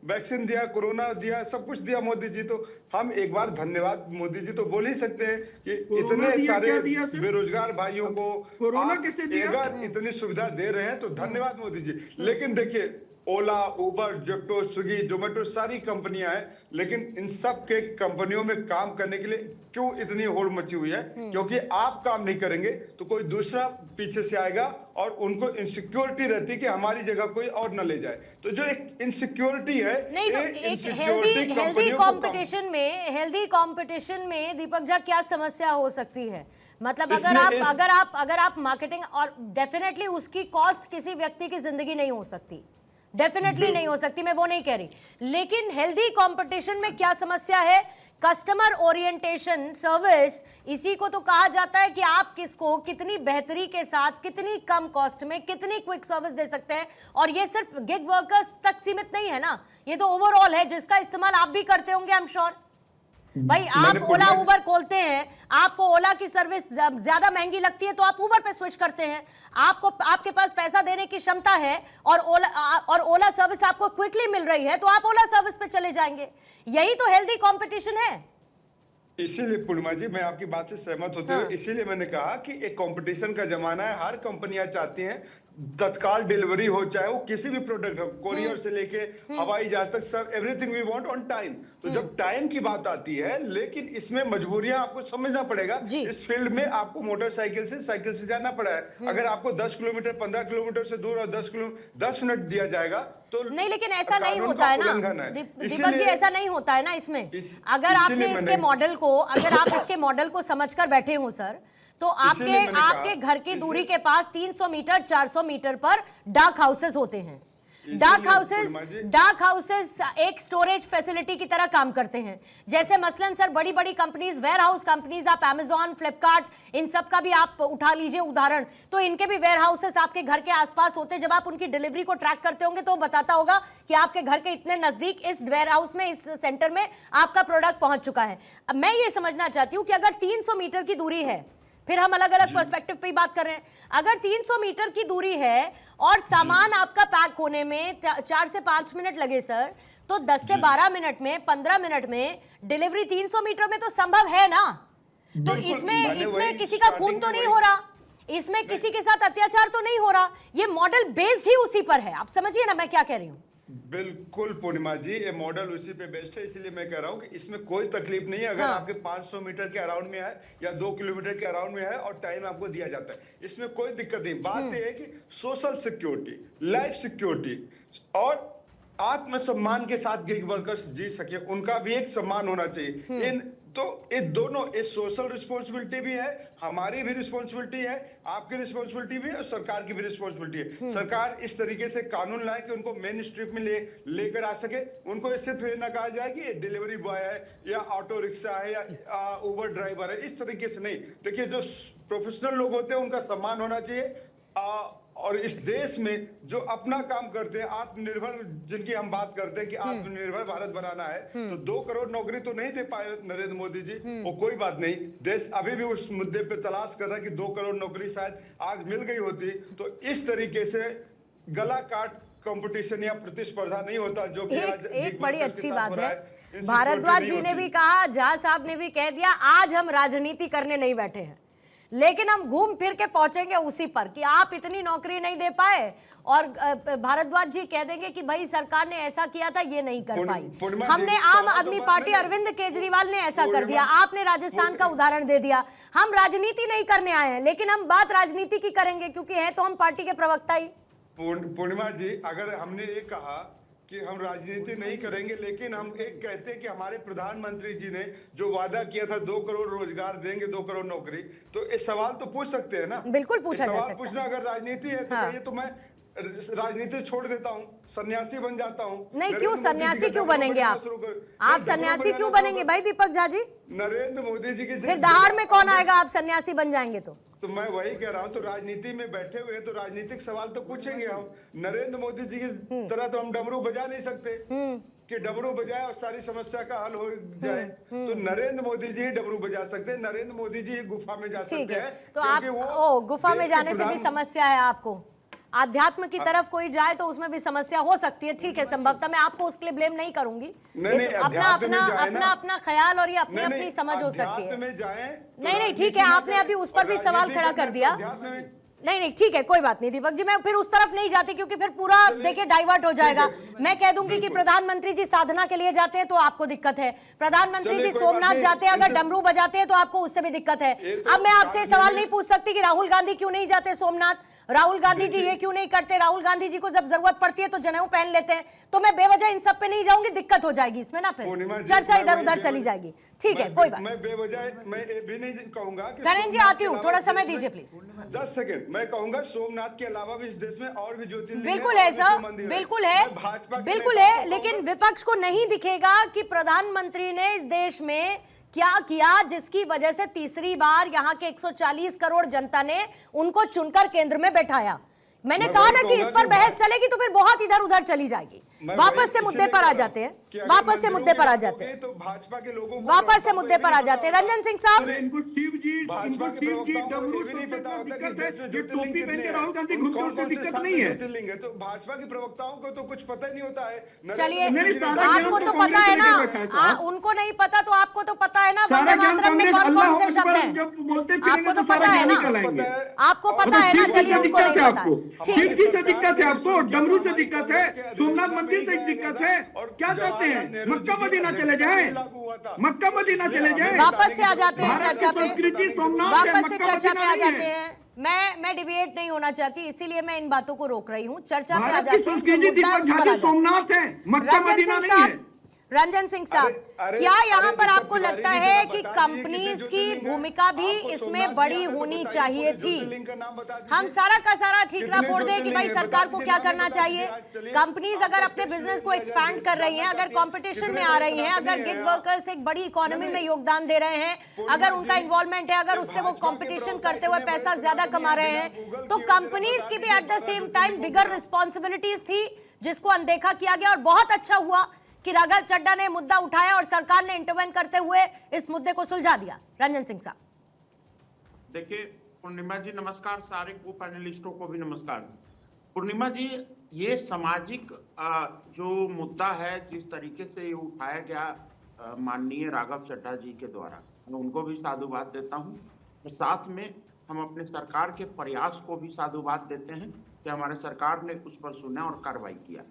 वैक्सीन दिया, कोरोना दिया, सब कुछ दिया मोदी जी, तो हम एक बार धन्यवाद मोदी जी तो बोल ही सकते हैं कि इतने सारे बेरोजगार भाइयों को कोरोना किसने दिया? इतनी सुविधा दे रहे हैं, तो धन्यवाद मोदी जी। लेकिन देखिए, ओला, उबर, जेप्टो, स्विगी, जोमेटो सारी कंपनियां हैं, लेकिन इन सब के कंपनियों में काम करने के लिए क्यों इतनी होड़ मची हुई है? क्योंकि आप काम नहीं करेंगे तो कोई दूसरा पीछे से आएगा और उनको इनसिक्योरिटी रहती है कि हमारी जगह कोई और न ले जाए। तो जो एक इनसिक्योरिटी है, नहीं तो एक हेल्दी कंपटीशन में दीपक जी क्या समस्या हो सकती है? मतलब अगर आप मार्केटिंग, और डेफिनेटली उसकी कॉस्ट किसी व्यक्ति की जिंदगी नहीं हो सकती, डेफिनेटली नहीं हो सकती, मैं वो नहीं कह रही, लेकिन हेल्दी कंपटीशन में क्या समस्या है? कस्टमर ओरिएंटेशन सर्विस, इसी को तो कहा जाता है कि आप किसको कितनी बेहतरी के साथ, कितनी कम कॉस्ट में, कितनी क्विक सर्विस दे सकते हैं। और ये सिर्फ गिग वर्कर्स तक सीमित नहीं है ना, ये तो ओवरऑल है, जिसका इस्तेमाल आप भी करते होंगे, आई एम श्योर। भाई आप ओला उबर खोलते हैं, आपको ओला की सर्विस ज्यादा महंगी लगती है तो आप उबर पे स्विच करते हैं। आपके पास पैसा देने की क्षमता है और ओला सर्विस आपको क्विकली मिल रही है तो आप ओला सर्विस पे चले जाएंगे। यही तो हेल्दी कंपटीशन है। इसीलिए पूर्णिमा जी, मैं आपकी बात से सहमत होते हुए इसीलिए मैंने कहा कि एक कंपटीशन का जमाना है। हर कंपनियां चाहती हैं तत्काल डिलीवरी हो, चाहे वो किसी भी प्रोडक्ट हो, कोरियर से लेके हवाई जहाज तक, सब everything we want on time. तो जब टाइम की बात आती है, लेकिन इसमें मजबूरियां आपको समझना पड़ेगा। इस फील्ड में आपको मोटरसाइकिल से, साइकिल से जाना पड़ा है। अगर आपको 10 किलोमीटर 15 किलोमीटर से दूर और 10 मिनट दिया जाएगा तो नहीं, लेकिन ऐसा नहीं होता है ना दीपक जी, ऐसा नहीं होता है ना इसमें। अगर आपने इसके मॉडल को, अगर आप इसके मॉडल को समझकर बैठे हो सर, तो आपके घर की दूरी के पास 300 मीटर 400 मीटर पर डाक हाउसेस होते हैं। डार्क हाउसेस एक स्टोरेज फैसिलिटी की तरह काम करते हैं। जैसे मसलन सर बड़ी बड़ी कंपनीज, वेयर हाउस कंपनीज, आप अमेजॉन, फ्लिपकार्ट, इन सब का भी आप उठा लीजिए उदाहरण, तो इनके भी वेयर हाउसेस आपके घर के आसपास होते हैं। जब आप उनकी डिलीवरी को ट्रैक करते होंगे तो बताता होगा कि आपके घर के इतने नजदीक इस वेयर हाउस में, इस सेंटर में आपका प्रोडक्ट पहुंच चुका है। अब मैं ये समझना चाहती हूं कि अगर 300 मीटर की दूरी है, फिर हम अलग अलग पर्सपेक्टिव पे बात कर रहे हैं, अगर 300 मीटर की दूरी है और सामान आपका पैक होने में 4 से 5 मिनट लगे सर, तो 10 से 12 मिनट में, 15 मिनट में डिलीवरी 300 मीटर में तो संभव है ना। तो इसमें किसी का खून तो नहीं हो रहा, इसमें किसी के साथ अत्याचार तो नहीं हो रहा, ये मॉडल बेस्ड ही उसी पर है। आप समझिए ना मैं क्या कह रही हूँ। बिल्कुल पूर्णिमा जी, ये मॉडल उसी पे बेस्ड है, इसलिए मैं कह रहा हूँ कि इसमें कोई तकलीफ नहीं है अगर आपके 500 मीटर के अराउंड में है या 2 किलोमीटर के अराउंड में है और टाइम आपको दिया जाता है, इसमें कोई दिक्कत नहीं। बात यह है कि सोशल सिक्योरिटी, लाइफ सिक्योरिटी और आत्मसम्मान के साथ गिग वर्कर्स जी सके, उनका भी एक सम्मान होना चाहिए। तो ये दोनों, ये सोशल रिस्पॉन्सिबिलिटी भी है, हमारी भी रिस्पॉन्सिबिलिटी है, आपकी रिस्पॉन्सिबिलिटी भी है और सरकार की भी रिस्पॉन्सिबिलिटी है। सरकार इस तरीके से कानून लाए कि उनको मेन स्ट्रीम में लेकर आ सके। उनको इससे फिर ना कहा जाए कि ये डिलीवरी बॉय है या ऑटो रिक्शा है या उबर ड्राइवर है, इस तरीके से नहीं। देखिए, जो प्रोफेशनल लोग होते हैं उनका सम्मान होना चाहिए। और इस देश में जो अपना काम करते हैं, आत्मनिर्भर, जिनकी हम बात करते हैं कि आत्मनिर्भर भारत बनाना है, तो 2 करोड़ नौकरी तो नहीं दे पाए नरेंद्र मोदी जी, वो कोई बात नहीं। देश अभी भी उस मुद्दे पे तलाश कर रहा है कि 2 करोड़ नौकरी शायद आज मिल गई होती। तो इस तरीके से गला काट कंपटीशन या प्रतिस्पर्धा नहीं होता, जो कि आज एक बड़ी अच्छी बात है। भारद्वाज जी ने भी कहा, झा साहब ने भी कह दिया, आज हम राजनीति करने नहीं बैठे हैं, लेकिन हम घूम फिर के पहुंचेंगे उसी पर कि आप इतनी नौकरी नहीं दे पाए और भारद्वाज जी कह देंगे कि भाई सरकार ने ऐसा किया था, ये नहीं कर पाई। हमने आम आदमी पार्टी, अरविंद केजरीवाल ने ऐसा कर दिया, आपने राजस्थान का उदाहरण दे दिया। हम राजनीति नहीं करने आए हैं, लेकिन हम बात राजनीति की करेंगे क्योंकि है तो हम पार्टी के प्रवक्ता ही। पूर्णिमा जी, अगर हमने ये कहा कि हम राजनीति नहीं करेंगे, लेकिन हम एक कहते हैं कि हमारे प्रधानमंत्री जी ने जो वादा किया था 2 करोड़ रोजगार देंगे, 2 करोड़ नौकरी, तो ये सवाल तो पूछ सकते हैं ना। बिल्कुल पूछा जा सकता है। सवाल पूछना अगर राजनीति है तो कहिए, तो मैं राजनीति छोड़ देता हूँ, सन्यासी बन जाता हूँ। नहीं, क्यों सन्यासी क्यों बनेंगे आप सन्यासी क्यों बनेंगे भाई दीपक झा जी? नरेंद्र मोदी जी की फिर दहाड़ में कौन आएगा आप सन्यासी बन जाएंगे तो मैं वही कह रहा हूँ, तो राजनीति में बैठे हुए तो राजनीतिक सवाल तो पूछेंगे हम। नरेंद्र मोदी जी की तरह तो हम डमरू बजा नहीं सकते कि डमरू बजाए और सारी समस्या का हल हो जाए। तो नरेंद्र मोदी जी डमरू बजा सकते हैं, नरेंद्र मोदी जी गुफा में जा सकते हैं। तो आप गुफा में जाने से भी समस्या है आपको, आध्यात्म की तरफ कोई जाए तो उसमें भी समस्या हो सकती है। ठीक है, संभवतः मैं आपको उसके लिए ब्लेम नहीं करूंगी। अपना ख्याल और ये अपनी समझ हो सकती है। नहीं, ठीक है, आपने अभी उस पर भी सवाल खड़ा कर दिया। नहीं, ठीक है, कोई बात नहीं दीपक जी, मैं फिर उस तरफ नहीं जाती क्योंकि फिर पूरा देखिए डाइवर्ट हो जाएगा। मैं कह दूंगी कि प्रधानमंत्री जी साधना के लिए जाते हैं तो आपको दिक्कत है, प्रधानमंत्री जी सोमनाथ जाते हैं अगर डमरू बजाते हैं तो आपको उससे भी दिक्कत है। अब मैं आपसे सवाल नहीं पूछ सकती कि राहुल गांधी क्यों नहीं जाते सोमनाथ, राहुल गांधी जी ये क्यों नहीं करते, राहुल गांधी जी को जब जरूरत पड़ती है तो जनेऊ पहन लेते हैं। तो मैं बेवजह इन सब पे नहीं जाऊंगी, दिक्कत हो जाएगी इसमें ना, फिर चर्चा इधर उधर चली जाएगी। ठीक है, कोई बात। मैं बेवजह मैं ये भी नहीं कहूंगा कि करें जी, आती हूँ, थोड़ा समय दीजिए प्लीज। 10 सेकंड। मैं कहूंगा सोमनाथ के अलावा भी इस देश में और भी ज्योतिर्लिंग बिल्कुल है सर, बिल्कुल है, लेकिन विपक्ष को नहीं दिखेगा कि प्रधानमंत्री ने इस देश में क्या किया जिसकी वजह से तीसरी बार यहाँ के 140 करोड़ जनता ने उनको चुनकर केंद्र में बैठाया। मैंने कहा ना कि इस पर बहस चलेगी तो फिर बहुत इधर उधर चली जाएगी। वापस से मुद्दे पर आ जाते हैं, वापस से मुद्दे पर आ जाते हैं, तो भाजपा के लोगों को वापस से मुद्दे पर आ जाते हैं। रंजन सिंह साहब, इनको शिव जी डमरू से दिक्कत है, ये टोपी पहन के राहुल गांधी घूमते हैं, उससे दिक्कत नहीं है। तो भाजपा के प्रवक्ताओं को तो कुछ पता ही नहीं होता है। चलिए, आपको तो पता है ना, उनको नहीं पता तो आपको तो पता है ना, सारा ज्ञान कांग्रेस अल्लाह से शब्द है, जब बोलते आपको तो पता है ना, आपको पता है ना। चलिए, उनको नहीं पता है, शिव जी से दिक्कत है आपको, डमरू से दिक्कत है, सोमनाथ मंदिर से दिक्कत है, क्या चाहते हैं? मक्का मदीना चले जाएं, मक्का मदीना चले जाएं। वापस से आ जाते हैं चर्चा पे, संस्कृति सोमनाथ है, वापस से मक्का चर्चा पे मदीना आ नहीं जाते है। हैं। मैं डिबेट नहीं होना चाहती, इसीलिए मैं इन बातों को रोक रही हूँ। चर्चा पे आ भारत जाते की हैं। संस्कृति दीपक झा जी सोमनाथ है, मक्का मदीना नहीं है। रंजन सिंह साहब, अरे- क्या यहाँ अरे पर ऋषभ आपको तिवारी लगता जी, है जरा कि बता दीजिए कंपनीज कितने की ज्योतिर्लिंग हैं? भूमिका भी आपको इसमें सोमनाथ बड़ी की यात्रा होनी बताइए, चाहिए पूरे थी? ज्योतिर्लिंग का नाम बता हम दीजिए। सारा का सारा ठीकरा कितने फोड़ दें कि भाई ज्योतिर्लिंग हैं? सरकार को बता क्या दीजिए, करना बता चाहिए। दीजिए, चलिए। कंपनीज अगर आप अपने प्रत्यक्ष बिजनेस को में एक्सपैंड कर रही हैं, अगर कंपटीशन में आ रही हैं, अगर गिग वर्कर्स एक बड़ी इकोनॉमी में योगदान दे रहे हैं, अगर उनका इन्वॉल्वमेंट है, अगर उससे वो कंपटीशन करते हुए पैसा ज्यादा कमा रहे हैं, तो कंपनीज की भी at the same time bigger responsibilities थी, जिसको अनदेखा किया गया। और बहुत अच्छा हुआ कि राघव चड्ढा ने मुद्दा उठाया और सरकार ने इंटरवेन करते हुए इस मुद्दे को सुलझा दिया। रंजन सिंह साहब, देखिए पूर्णिमा जी नमस्कार, सारे को पैनलिस्टों को भी नमस्कार। पूर्णिमा जी, ये सामाजिक जो मुद्दा है, जिस तरीके से ये उठाया गया माननीय राघव चड्ढा जी के द्वारा, मैं उनको भी साधुवाद देता हूँ। और साथ में हम अपने सरकार के प्रयास को भी साधुवाद देते हैं कि हमारे सरकार ने उस पर सुना और कार्रवाई किया।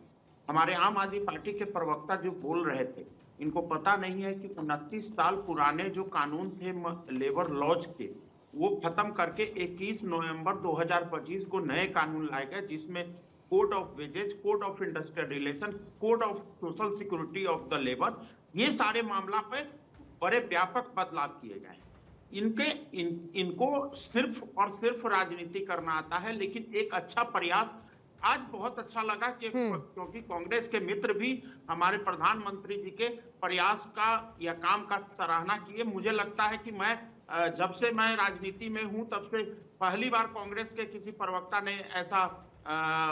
हमारे आम आदमी पार्टी के प्रवक्ता जो बोल रहे थे, इनको पता नहीं है कि 29 साल पुराने जो कानून थे लेबर लॉज के, वो खत्म करके 21 नवंबर 2025 को नए कानून लाए गए, जिसमें code of wages, code of industrial relation, code of social security of the labour, ये सारे मामला पे बड़े व्यापक बदलाव किए गए। इनको सिर्फ और सिर्फ राजनीति करना आता है, लेकिन एक अच्छा प्रयास आज बहुत अच्छा लगा कि क्योंकि कांग्रेस के मित्र भी हमारे प्रधानमंत्री जी के प्रयास का या काम का सराहना किए। मुझे लगता है कि मैं जब से मैं राजनीति में हूं, तब से पहली बार कांग्रेस के किसी प्रवक्ता ने ऐसा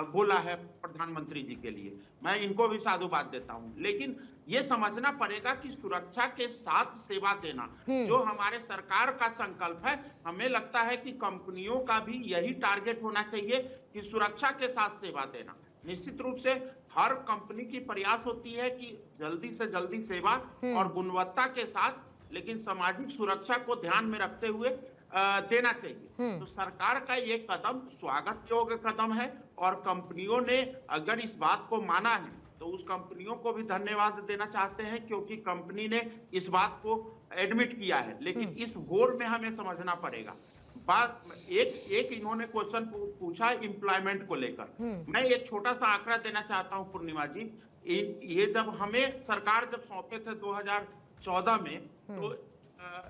बोला है प्रधानमंत्री जी के लिए। मैं इनको भी साधुवाद देता हूं, लेकिन ये समझना पड़ेगा कि सुरक्षा के साथ सेवा देना जो हमारे सरकार का संकल्प है, हमें लगता है कि कंपनियों का भी यही टारगेट होना चाहिए कि सुरक्षा के साथ सेवा देना। निश्चित रूप से हर कंपनी की प्रयास होती है कि जल्दी से जल्दी सेवा और गुणवत्ता के साथ, लेकिन सामाजिक सुरक्षा को ध्यान में रखते हुए देना चाहिए। तो सरकार का ये कदम स्वागत योग्य कदम है और कंपनियों ने अगर इस बात को माना है तो उस कंपनियों को भी धन्यवाद देना चाहते हैं, क्योंकि कंपनी ने इस बात को एडमिट किया है। लेकिन इस घोर में हमें समझना पड़ेगा। बात एक इन्होंने क्वेश्चन पूछा एम्प्लॉयमेंट को लेकर। मैं एक छोटा सा आंकड़ा देना चाहता हूं पूर्णिमा जी। ये जब हमें सरकार जब सौंपे थे 2014 में, तो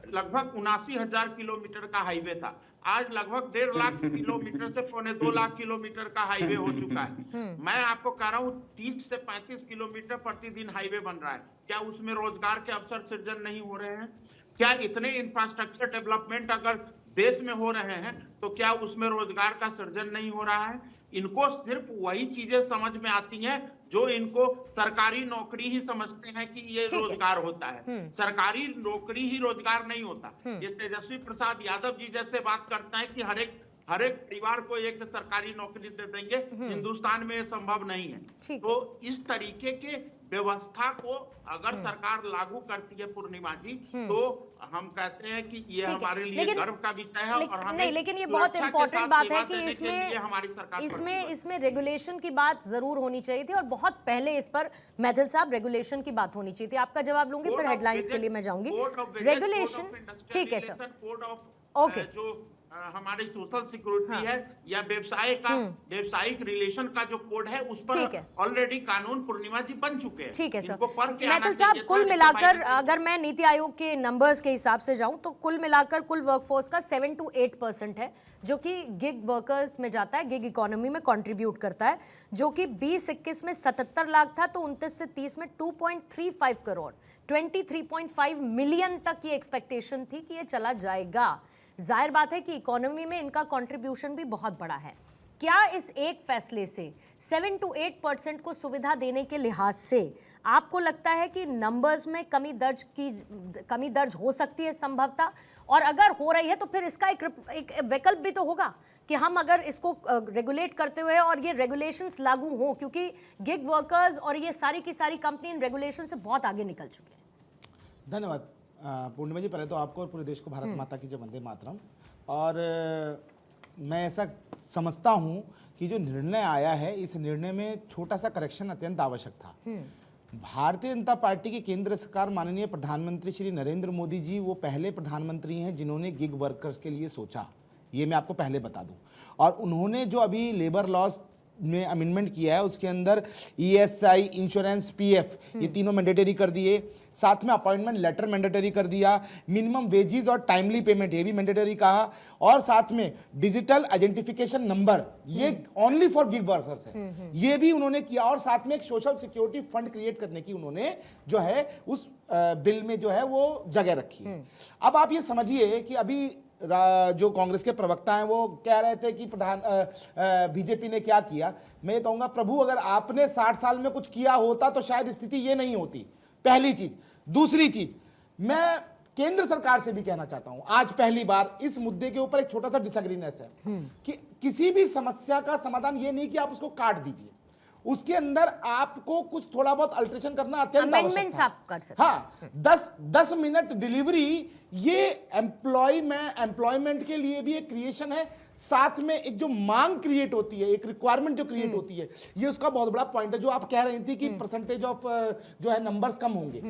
लगभग 79,000 किलोमीटर का हाईवे था। आज लगभग 1.5 लाख किलोमीटर से 2.25 लाख किलोमीटर का हाईवे हो चुका है। मैं आपको कह रहा हूँ 30 से 35 किलोमीटर प्रतिदिन हाईवे बन रहा है। क्या उसमें रोजगार के अवसर सृजन नहीं हो रहे हैं? क्या इतने इंफ्रास्ट्रक्चर डेवलपमेंट अगर देश में हो रहे हैं तो क्या उसमें रोजगार का सृजन नहीं हो रहा है? इनको सिर्फ वही चीजें समझ में आती हैं जो इनको सरकारी नौकरी ही समझते हैं कि ये रोजगार होता है। सरकारी नौकरी ही रोजगार नहीं होता। ये तेजस्वी प्रसाद यादव जी जैसे बात करते हैं कि हर एक परिवार को एक सरकारी नौकरी दे देंगे, हिंदुस्तान में ये संभव नहीं है। तो इस तरीके के व्यवस्था को अगर सरकार लागू करती है पूर्णिमा जी, तो हम कहते हैं कि ये हमारे लिए गर्व का विषय है। और हमें नहीं, लेकिन ये बहुत इंपॉर्टेंट बात है कि इसमें रेगुलेशन की बात जरूर होनी चाहिए थी और बहुत पहले इस पर मैथिल साहब रेगुलेशन की बात होनी चाहिए थी। आपका जवाब लूंगी, फिर हेडलाइंस के लिए मैं जाऊंगी। रेगुलेशन ठीक है सर, ओके, जो हमारी सोशल सिक्योरिटी है या व्यवसाय का व्यवसायिक रिलेशन का जो कोड है, उस पर ऑलरेडी कानून पूर्णिमा जी बन चुके हैं। ठीक है सर। मैथिल साहब, कुल मिलाकर अगर मैं नीति आयोग के नंबर्स के हिसाब से जाऊं तो कुल मिलाकर कुल वर्कफोर्स का 7 to 8% है जो कि गिग वर्कर्स में जाता है, गिग इकोनॉमी में कंट्रीब्यूट करता है, जो कि 20-21 में 77 लाख था, तो 29 से 30 में 2.35 करोड़ 23.5 मिलियन तक ये एक्सपेक्टेशन थी कि ये चला जाएगा। जाहिर बात है कि इकोनॉमी में इनका कंट्रीब्यूशन भी बहुत बड़ा है। क्या इस एक फैसले से 7 to 8% को सुविधा देने के लिहाज से आपको लगता है कि नंबर्स में कमी दर्ज हो सकती है संभवतः? और अगर हो रही है तो फिर इसका एक विकल्प भी तो होगा कि हम अगर इसको रेगुलेट करते हुए और ये रेगुलेशंस लागू हो, क्योंकि गिग वर्कर्स और ये सारी की सारी कंपनी इन रेगुलेशन से बहुत आगे निकल चुके हैं। धन्यवाद पूर्णिमा जी। पहले तो आपको और पूरे देश को भारत माता की जय, वंदे मातरम। और मैं ऐसा समझता हूं कि जो निर्णय आया है, इस निर्णय में छोटा सा करेक्शन अत्यंत आवश्यक था। भारतीय जनता पार्टी की केंद्र सरकार, माननीय प्रधानमंत्री श्री नरेंद्र मोदी जी वो पहले प्रधानमंत्री हैं जिन्होंने गिग वर्कर्स के लिए सोचा, ये मैं आपको पहले बता दूं। और उन्होंने जो अभी लेबर लॉज में अमेंडमेंट किया है उसके अंदर ESI, इंश्योरेंस, PF ये तीनों मैंडेटरी कर दिए। साथ में अपॉइंटमेंट लेटर मैंडेटरी कर दिया। मिनिमम वेजेस और टाइमली पेमेंट ये भी मैंडेटरी कहा। और साथ में डिजिटल आइडेंटिफिकेशन नंबर ये ओनली फॉर गिग वर्कर्स है, ये भी उन्होंने किया। और साथ में एक सोशल सिक्योरिटी फंड क्रिएट करने की उन्होंने जो है उस बिल में जो है वो जगह रखी है। अब आप ये समझिए कि अभी जो कांग्रेस के प्रवक्ता हैं वो कह रहे थे कि बीजेपी ने क्या किया। मैं ये कहूंगा प्रभु अगर आपने 60 साल में कुछ किया होता तो शायद स्थिति ये नहीं होती, पहली चीज। दूसरी चीज, मैं केंद्र सरकार से भी कहना चाहता हूं, आज पहली बार इस मुद्दे के ऊपर एक छोटा सा डिसएग्रीनेस है कि किसी भी समस्या का समाधान ये नहीं कि आप उसको काट दीजिए, उसके अंदर आपको कुछ थोड़ा बहुत अल्टरेशन करना अत्यंत आवश्यक है। आप कर सकते हैं। हाँ, 10 मिनट डिलीवरी ये एम्प्लॉयमेंट के लिए भी एक क्रिएशन है। साथ में एक जो मांग क्रिएट होती है, एक रिक्वायरमेंट जो क्रिएट होती है, ये उसका बहुत बड़ा पॉइंट है। जो आप कह रही थी कि परसेंटेज ऑफ जो है नंबर्स कम होंगे,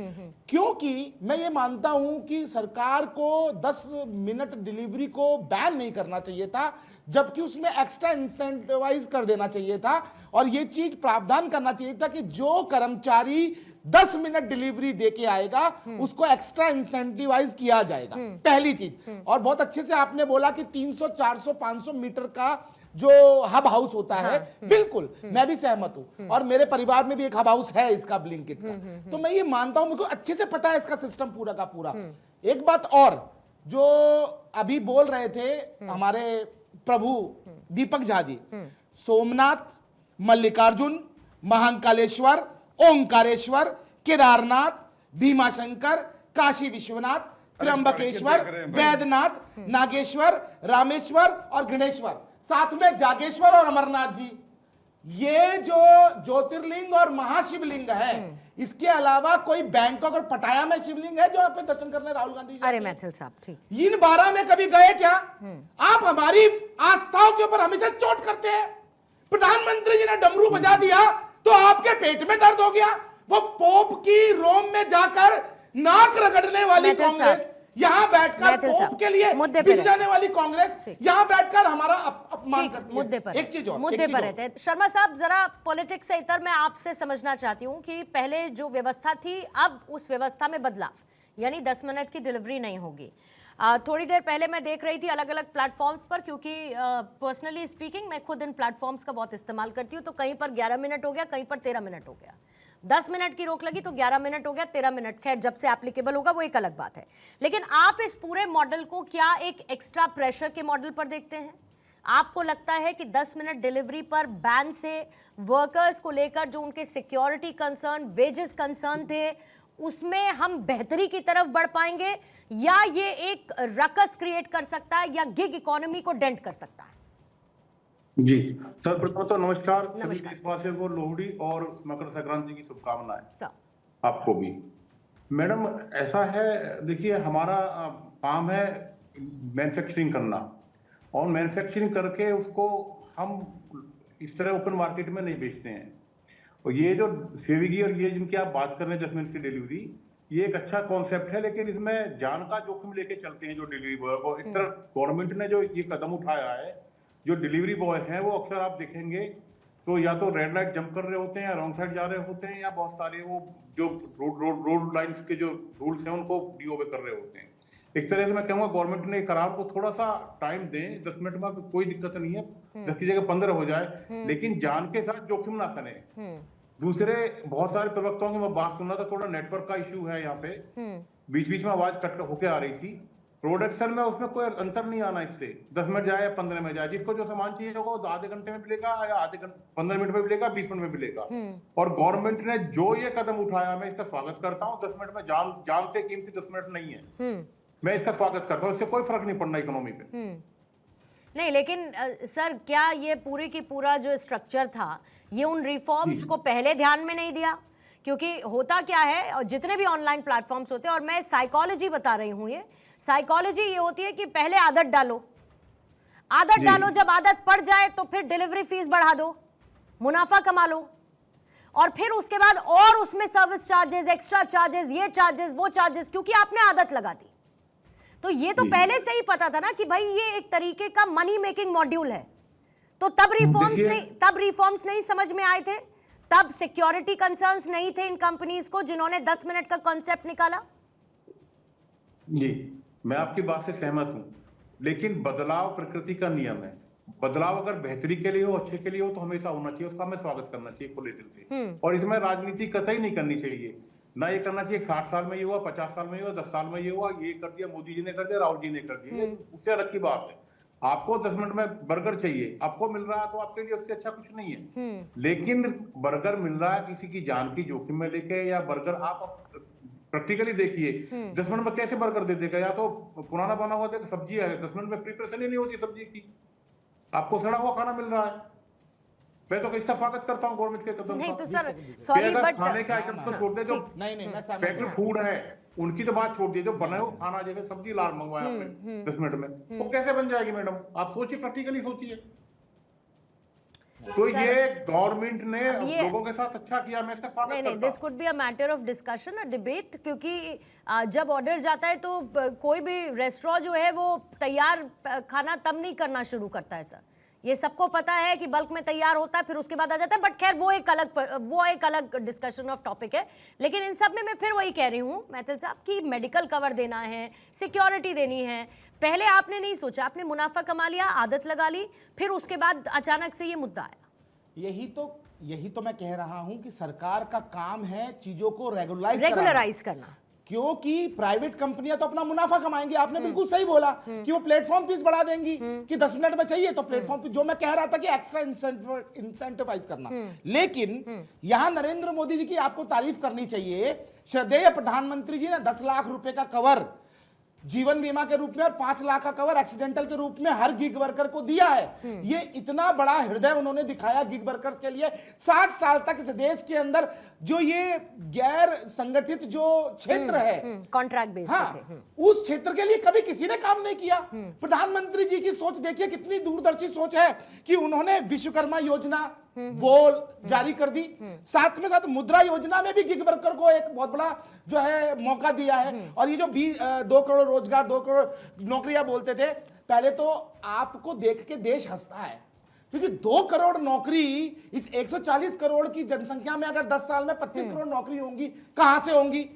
क्योंकि मैं ये मानता हूं कि सरकार को 10 मिनट डिलीवरी को बैन नहीं करना चाहिए था, जबकि उसमें एक्स्ट्रा इंसेंटिवाइज कर देना चाहिए था। और ये चीज प्रावधान करना चाहिए था कि जो कर्मचारी 10 मिनट डिलीवरी देके आएगा उसको एक्स्ट्रा इंसेंटिवाइज किया जाएगा, पहली चीज। और बहुत अच्छे से आपने बोला कि 300, 400, 500 मीटर का जो हब हाउस होता है, बिल्कुल मैं भी सहमत हूं। और मेरे परिवार में भी एक हब हाउस है इसका, ब्लिंकिट का। तो मैं ये मानता हूं, मुझे अच्छे से पता है इसका सिस्टम पूरा का पूरा। एक बात और जो अभी बोल रहे थे हमारे प्रभु दीपक झा जी, सोमनाथ, मल्लिकार्जुन, महाकालेश्वर, ओंकारेश्वर, केदारनाथ, भीमाशंकर, काशी विश्वनाथ, त्र्यंबकेश्वर, बैद्यनाथ, नागेश्वर, रामेश्वर और गणेश्वर, साथ में जागेश्वर और अमरनाथ जी, ये जो ज्योतिर्लिंग और महाशिवलिंग है, इसके अलावा कोई बैंकॉक और पटाया में शिवलिंग है जो आप दर्शन करने राहुल गांधी अरे मैथिल साहब, ठीक, इन 12 में कभी गए क्या? आप हमारी आस्थाओं के ऊपर हमेशा चोट करते हैं। प्रधानमंत्री जी ने डमरू बजा दिया तो आपके पेट में दर्द हो गया। वो पोप की रोम में जाकर नाक रगड़ने वाली कांग्रेस, यहाँ बैठकर पोप के लिए बिछ जाने वाली कांग्रेस, यहाँ बैठकर हमारा अपमान करती है। मुद्दे पर, एक चीज और, मुद्दे पर रहते हैं। शर्मा साहब, जरा पॉलिटिक्स से इतर मैं आपसे समझना चाहती हूँ कि पहले जो व्यवस्था थी, अब उस व्यवस्था में बदलाव, यानी 10 मिनट की डिलीवरी नहीं होगी। थोड़ी देर पहले मैं देख रही थी अलग अलग प्लेटफॉर्म्स पर, क्योंकि पर्सनली स्पीकिंग मैं खुद इन प्लेटफॉर्म्स का बहुत इस्तेमाल करती हूँ, तो कहीं पर 11 मिनट हो गया, कहीं पर 13 मिनट हो गया। 10 मिनट की रोक लगी तो 11 मिनट हो गया, 13 मिनट, खैर जब से एप्लीकेबल होगा वो एक अलग बात है। लेकिन आप इस पूरे मॉडल को क्या एक एक्स्ट्रा प्रेशर के मॉडल पर देखते हैं? आपको लगता है कि 10 मिनट डिलीवरी पर बैन से वर्कर्स को लेकर जो उनके सिक्योरिटी कंसर्न, वेजेस कंसर्न थे, उसमें हम बेहतरी की तरफ बढ़ पाएंगे, या ये एक रकस क्रिएट कर सकता है, या गिग इकोनॉमी को डेंट कर सकता है? जी सर, प्रथम तो नमस्कार सभी देशवासियों को, लोहड़ी और मकर संक्रांति की शुभकामनाएं आपको भी। मैडम ऐसा है, देखिए हमारा काम है मैन्युफैक्चरिंग करना, और मैन्युफैक्चरिंग करके उसको हम इस तरह ओपन मार्केट में नहीं बेचते हैं। और ये जो स्विगी और ये जिनकी आप बात कर रहे हैं 10 मिनट की डिलीवरी, ये एक अच्छा कॉन्सेप्ट है, लेकिन इसमें जान का जोखिम लेके चलते हैं जो डिलीवरी बॉय को। इस तरह गवर्नमेंट ने जो ये कदम उठाया है, जो डिलीवरी बॉय हैं वो अक्सर आप देखेंगे तो या तो रेड लाइट जंप कर रहे होते हैं, या रॉन्ग साइड जा रहे होते हैं, या बहुत सारे वो जो रोड लाइंस के जो रूल्स हैं उनको डिओबे कर रहे होते हैं। एक तरह से मैं कहूँगा गवर्नमेंट ने करार को थोड़ा सा टाइम दें, 10 मिनट में कोई दिक्कत नहीं है, 10 की जगह 15 हो जाए, लेकिन जान के साथ जोखिम ना करें। दूसरे बहुत सारे प्रवक्ताओं की मैं बात सुन रहा था, थोड़ा नेटवर्क का इश्यू है यहाँ पे, बीच बीच में आवाज कट होके आ रही थी। प्रोडक्शन में उसमें कोई अंतर नहीं आना, इससे 10 मिनट जाए या 15 में जाए, जिसको जो सामान चाहिए होगा वो आधे घंटे में मिलेगा, या 15 मिनट में मिलेगा, 20 मिनट में मिलेगा। और गवर्नमेंट ने जो ये कदम उठाया, मैं इसका स्वागत करता हूँ। 10 मिनट में जान से कीमती 10 मिनट नहीं है, मैं इसका स्वागत करता हूँ। इससे कोई फर्क नहीं पड़ना इकोनॉमी पे। नहीं, लेकिन सर क्या ये पूरी की पूरा जो स्ट्रक्चर था, ये उन रिफॉर्म्स को पहले ध्यान में नहीं दिया? क्योंकि होता क्या है, और जितने भी ऑनलाइन प्लेटफॉर्म्स होते हैं, और मैं साइकोलॉजी बता रही हूँ, ये साइकोलॉजी ये होती है कि पहले आदत डालो, जब आदत पड़ जाए तो फिर डिलीवरी फीस बढ़ा दो, मुनाफा कमा लो, और फिर उसके बाद और उसमें सर्विस चार्जेस, एक्स्ट्रा चार्जेस, ये चार्जेस, वो चार्जेस, क्योंकि आपने आदत लगा दी। तो ये तो पहले से ही पता था ना कि भाई ये एक तरीके का मनी मेकिंग मॉड्यूल है, तो तब रिफॉर्म्स नहीं समझ में आए थे, तब सिक्योरिटी कंसर्न्स नहीं थे इन कंपनीज को जिन्होंने 10 मिनट का कॉन्सेप्ट निकाला? जी, मैं आपकी बात से सहमत हूं, लेकिन बदलाव प्रकृति का नियम है। बदलाव अगर बेहतरी के लिए हो, अच्छे के लिए हो, तो हमेशा होना चाहिए, उसका हमें स्वागत करना चाहिए खुले दिल से। और इसमें राजनीति कतई नहीं करनी चाहिए, ना ये करना चाहिए 60 साल में ये हुआ, 50 साल में ये हुआ, 10 साल में ये हुआ, ये कर दिया मोदी जी ने, कर दिया राहुल जी ने कर दिया, उससे अलग की बात है। आपको 10 मिनट में बर्गर चाहिए, आपको मिल रहा है तो आपके लिए उससे अच्छा कुछ नहीं है। लेकिन बर्गर मिल रहा है किसी की जान की जोखिम में लेके, या बर्गर आप प्रैक्टिकली देखिए 10 मिनट में कैसे बर्गर दे देगा, या तो पुराना बना हुआ सब्जी है, 10 मिनट में प्रिपरेशन ही नहीं होती सब्जी की, आपको सड़ा हुआ खाना मिल रहा है। मैं तो इसका स्वागत करता हूं गवर्नमेंट के कदम नहीं का। तो सर सॉरी बट खाने का आइटम तो छोड़ दे, जो नहीं मैं पैकेट फूड है उनकी तो बात छोड़ दीजिए, जो बने हुए खाना जैसे सब्जी लाल मंगवाया आपने 10 मिनट में, वो कैसे बन जाएगी मैडम? आप सोचिए, प्रैक्टिकली सोचिए। तो ये गवर्नमेंट ने लोगों के साथ अच्छा किया, मैं इसका स्वागत करता हूं। This could be a matter of discussion, a debate, क्योंकि जब ऑर्डर जाता है तो कोई भी रेस्टोरेंट जो है वो तैयार खाना तब नहीं करना शुरू करता है सर, ये सबको पता है कि बल्क में तैयार होता है फिर उसके बाद आ जाता है, बट खैर वो एक अलग डिस्कशन ऑफ टॉपिक है। लेकिन इन सब में मैं फिर वही कह रही हूँ मैथिल साहब कि मेडिकल कवर देना है, सिक्योरिटी देनी है, पहले आपने नहीं सोचा, आपने मुनाफा कमा लिया, आदत लगा ली, फिर उसके बाद अचानक से ये मुद्दा आया। यही तो मैं कह रहा हूं कि सरकार का काम है चीजों को रेगुलराइज करना, क्योंकि प्राइवेट कंपनियां तो अपना मुनाफा कमाएंगी। आपने बिल्कुल सही बोला कि वो प्लेटफॉर्म फीस बढ़ा देंगी कि 10 मिनट में चाहिए तो प्लेटफॉर्म फीस, जो मैं कह रहा था कि एक्स्ट्रा इंसेंटिवाइज करना। लेकिन यहां नरेंद्र मोदी जी की आपको तारीफ करनी चाहिए, श्रद्धेय प्रधानमंत्री जी ने 10 लाख रुपए का कवर जीवन बीमा के रूप में और 5 लाख का कवर एक्सीडेंटल के रूप में हर गिग वर्कर को दिया है। ये इतना बड़ा हृदय उन्होंने दिखाया गिग वर्कर्स के लिए। 60 साल तक इस देश के अंदर जो ये गैर संगठित जो क्षेत्र है, कॉन्ट्रैक्ट बेस्ड, हाँ, उस क्षेत्र के लिए कभी किसी ने काम नहीं किया। प्रधानमंत्री जी की सोच देखिए, कितनी दूरदर्शी सोच है कि उन्होंने विश्वकर्मा योजना वो जारी कर दी, साथ में साथ मुद्रा योजना में भी गिग वर्कर को एक बहुत बड़ा जो है मौका दिया है। और ये जो 2 करोड़ रोजगार, 2 करोड़ नौकरियां बोलते थे, पहले तो आपको देख के देश हंसता है, क्योंकि 2 करोड़ नौकरी इस 140 करोड़ की जनसंख्या में अगर 10 साल में 25 करोड़ नौकरी होंगी, कहां से होंगी?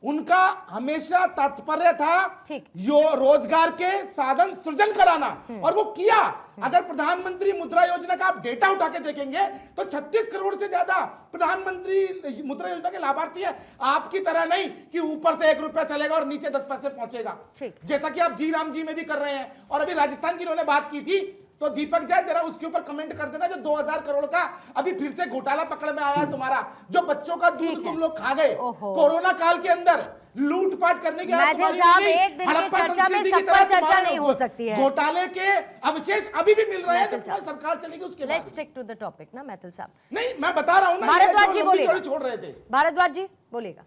उनका हमेशा तात्पर्य था यो रोजगार के साधन सृजन कराना, और वो किया। अगर प्रधानमंत्री मुद्रा योजना का आप डेटा उठा के देखेंगे तो 36 करोड़ से ज्यादा प्रधानमंत्री मुद्रा योजना के लाभार्थी है। आपकी तरह नहीं कि ऊपर से 1 रुपया चलेगा और नीचे 10 पैसे पहुंचेगा, जैसा कि आप जी राम जी में भी कर रहे हैं। और अभी राजस्थान की इन्होंने बात की थी, तो दीपक जैन जरा उसके ऊपर कमेंट कर देना, जो 2000 करोड़ का अभी फिर से घोटाला पकड़ में आया तुम्हारा, जो बच्चों का दूध तुम लोग खा गए कोरोना काल के अंदर, लूटपाट करने के एक दिन की चर्चा में सब पर चर्चा नहीं हो सकती है। घोटाले के अवशेष अभी भी मिल रहे हैं, जब सरकार चलेगी उसके बाद। Let's stick to the topic ना मैथिल साहब। नहीं, मैं बता रहा हूं ना, भारद्वाज जी बोलिएगा, छोड़ रहे थे। भारद्वाज जी बोलिएगा।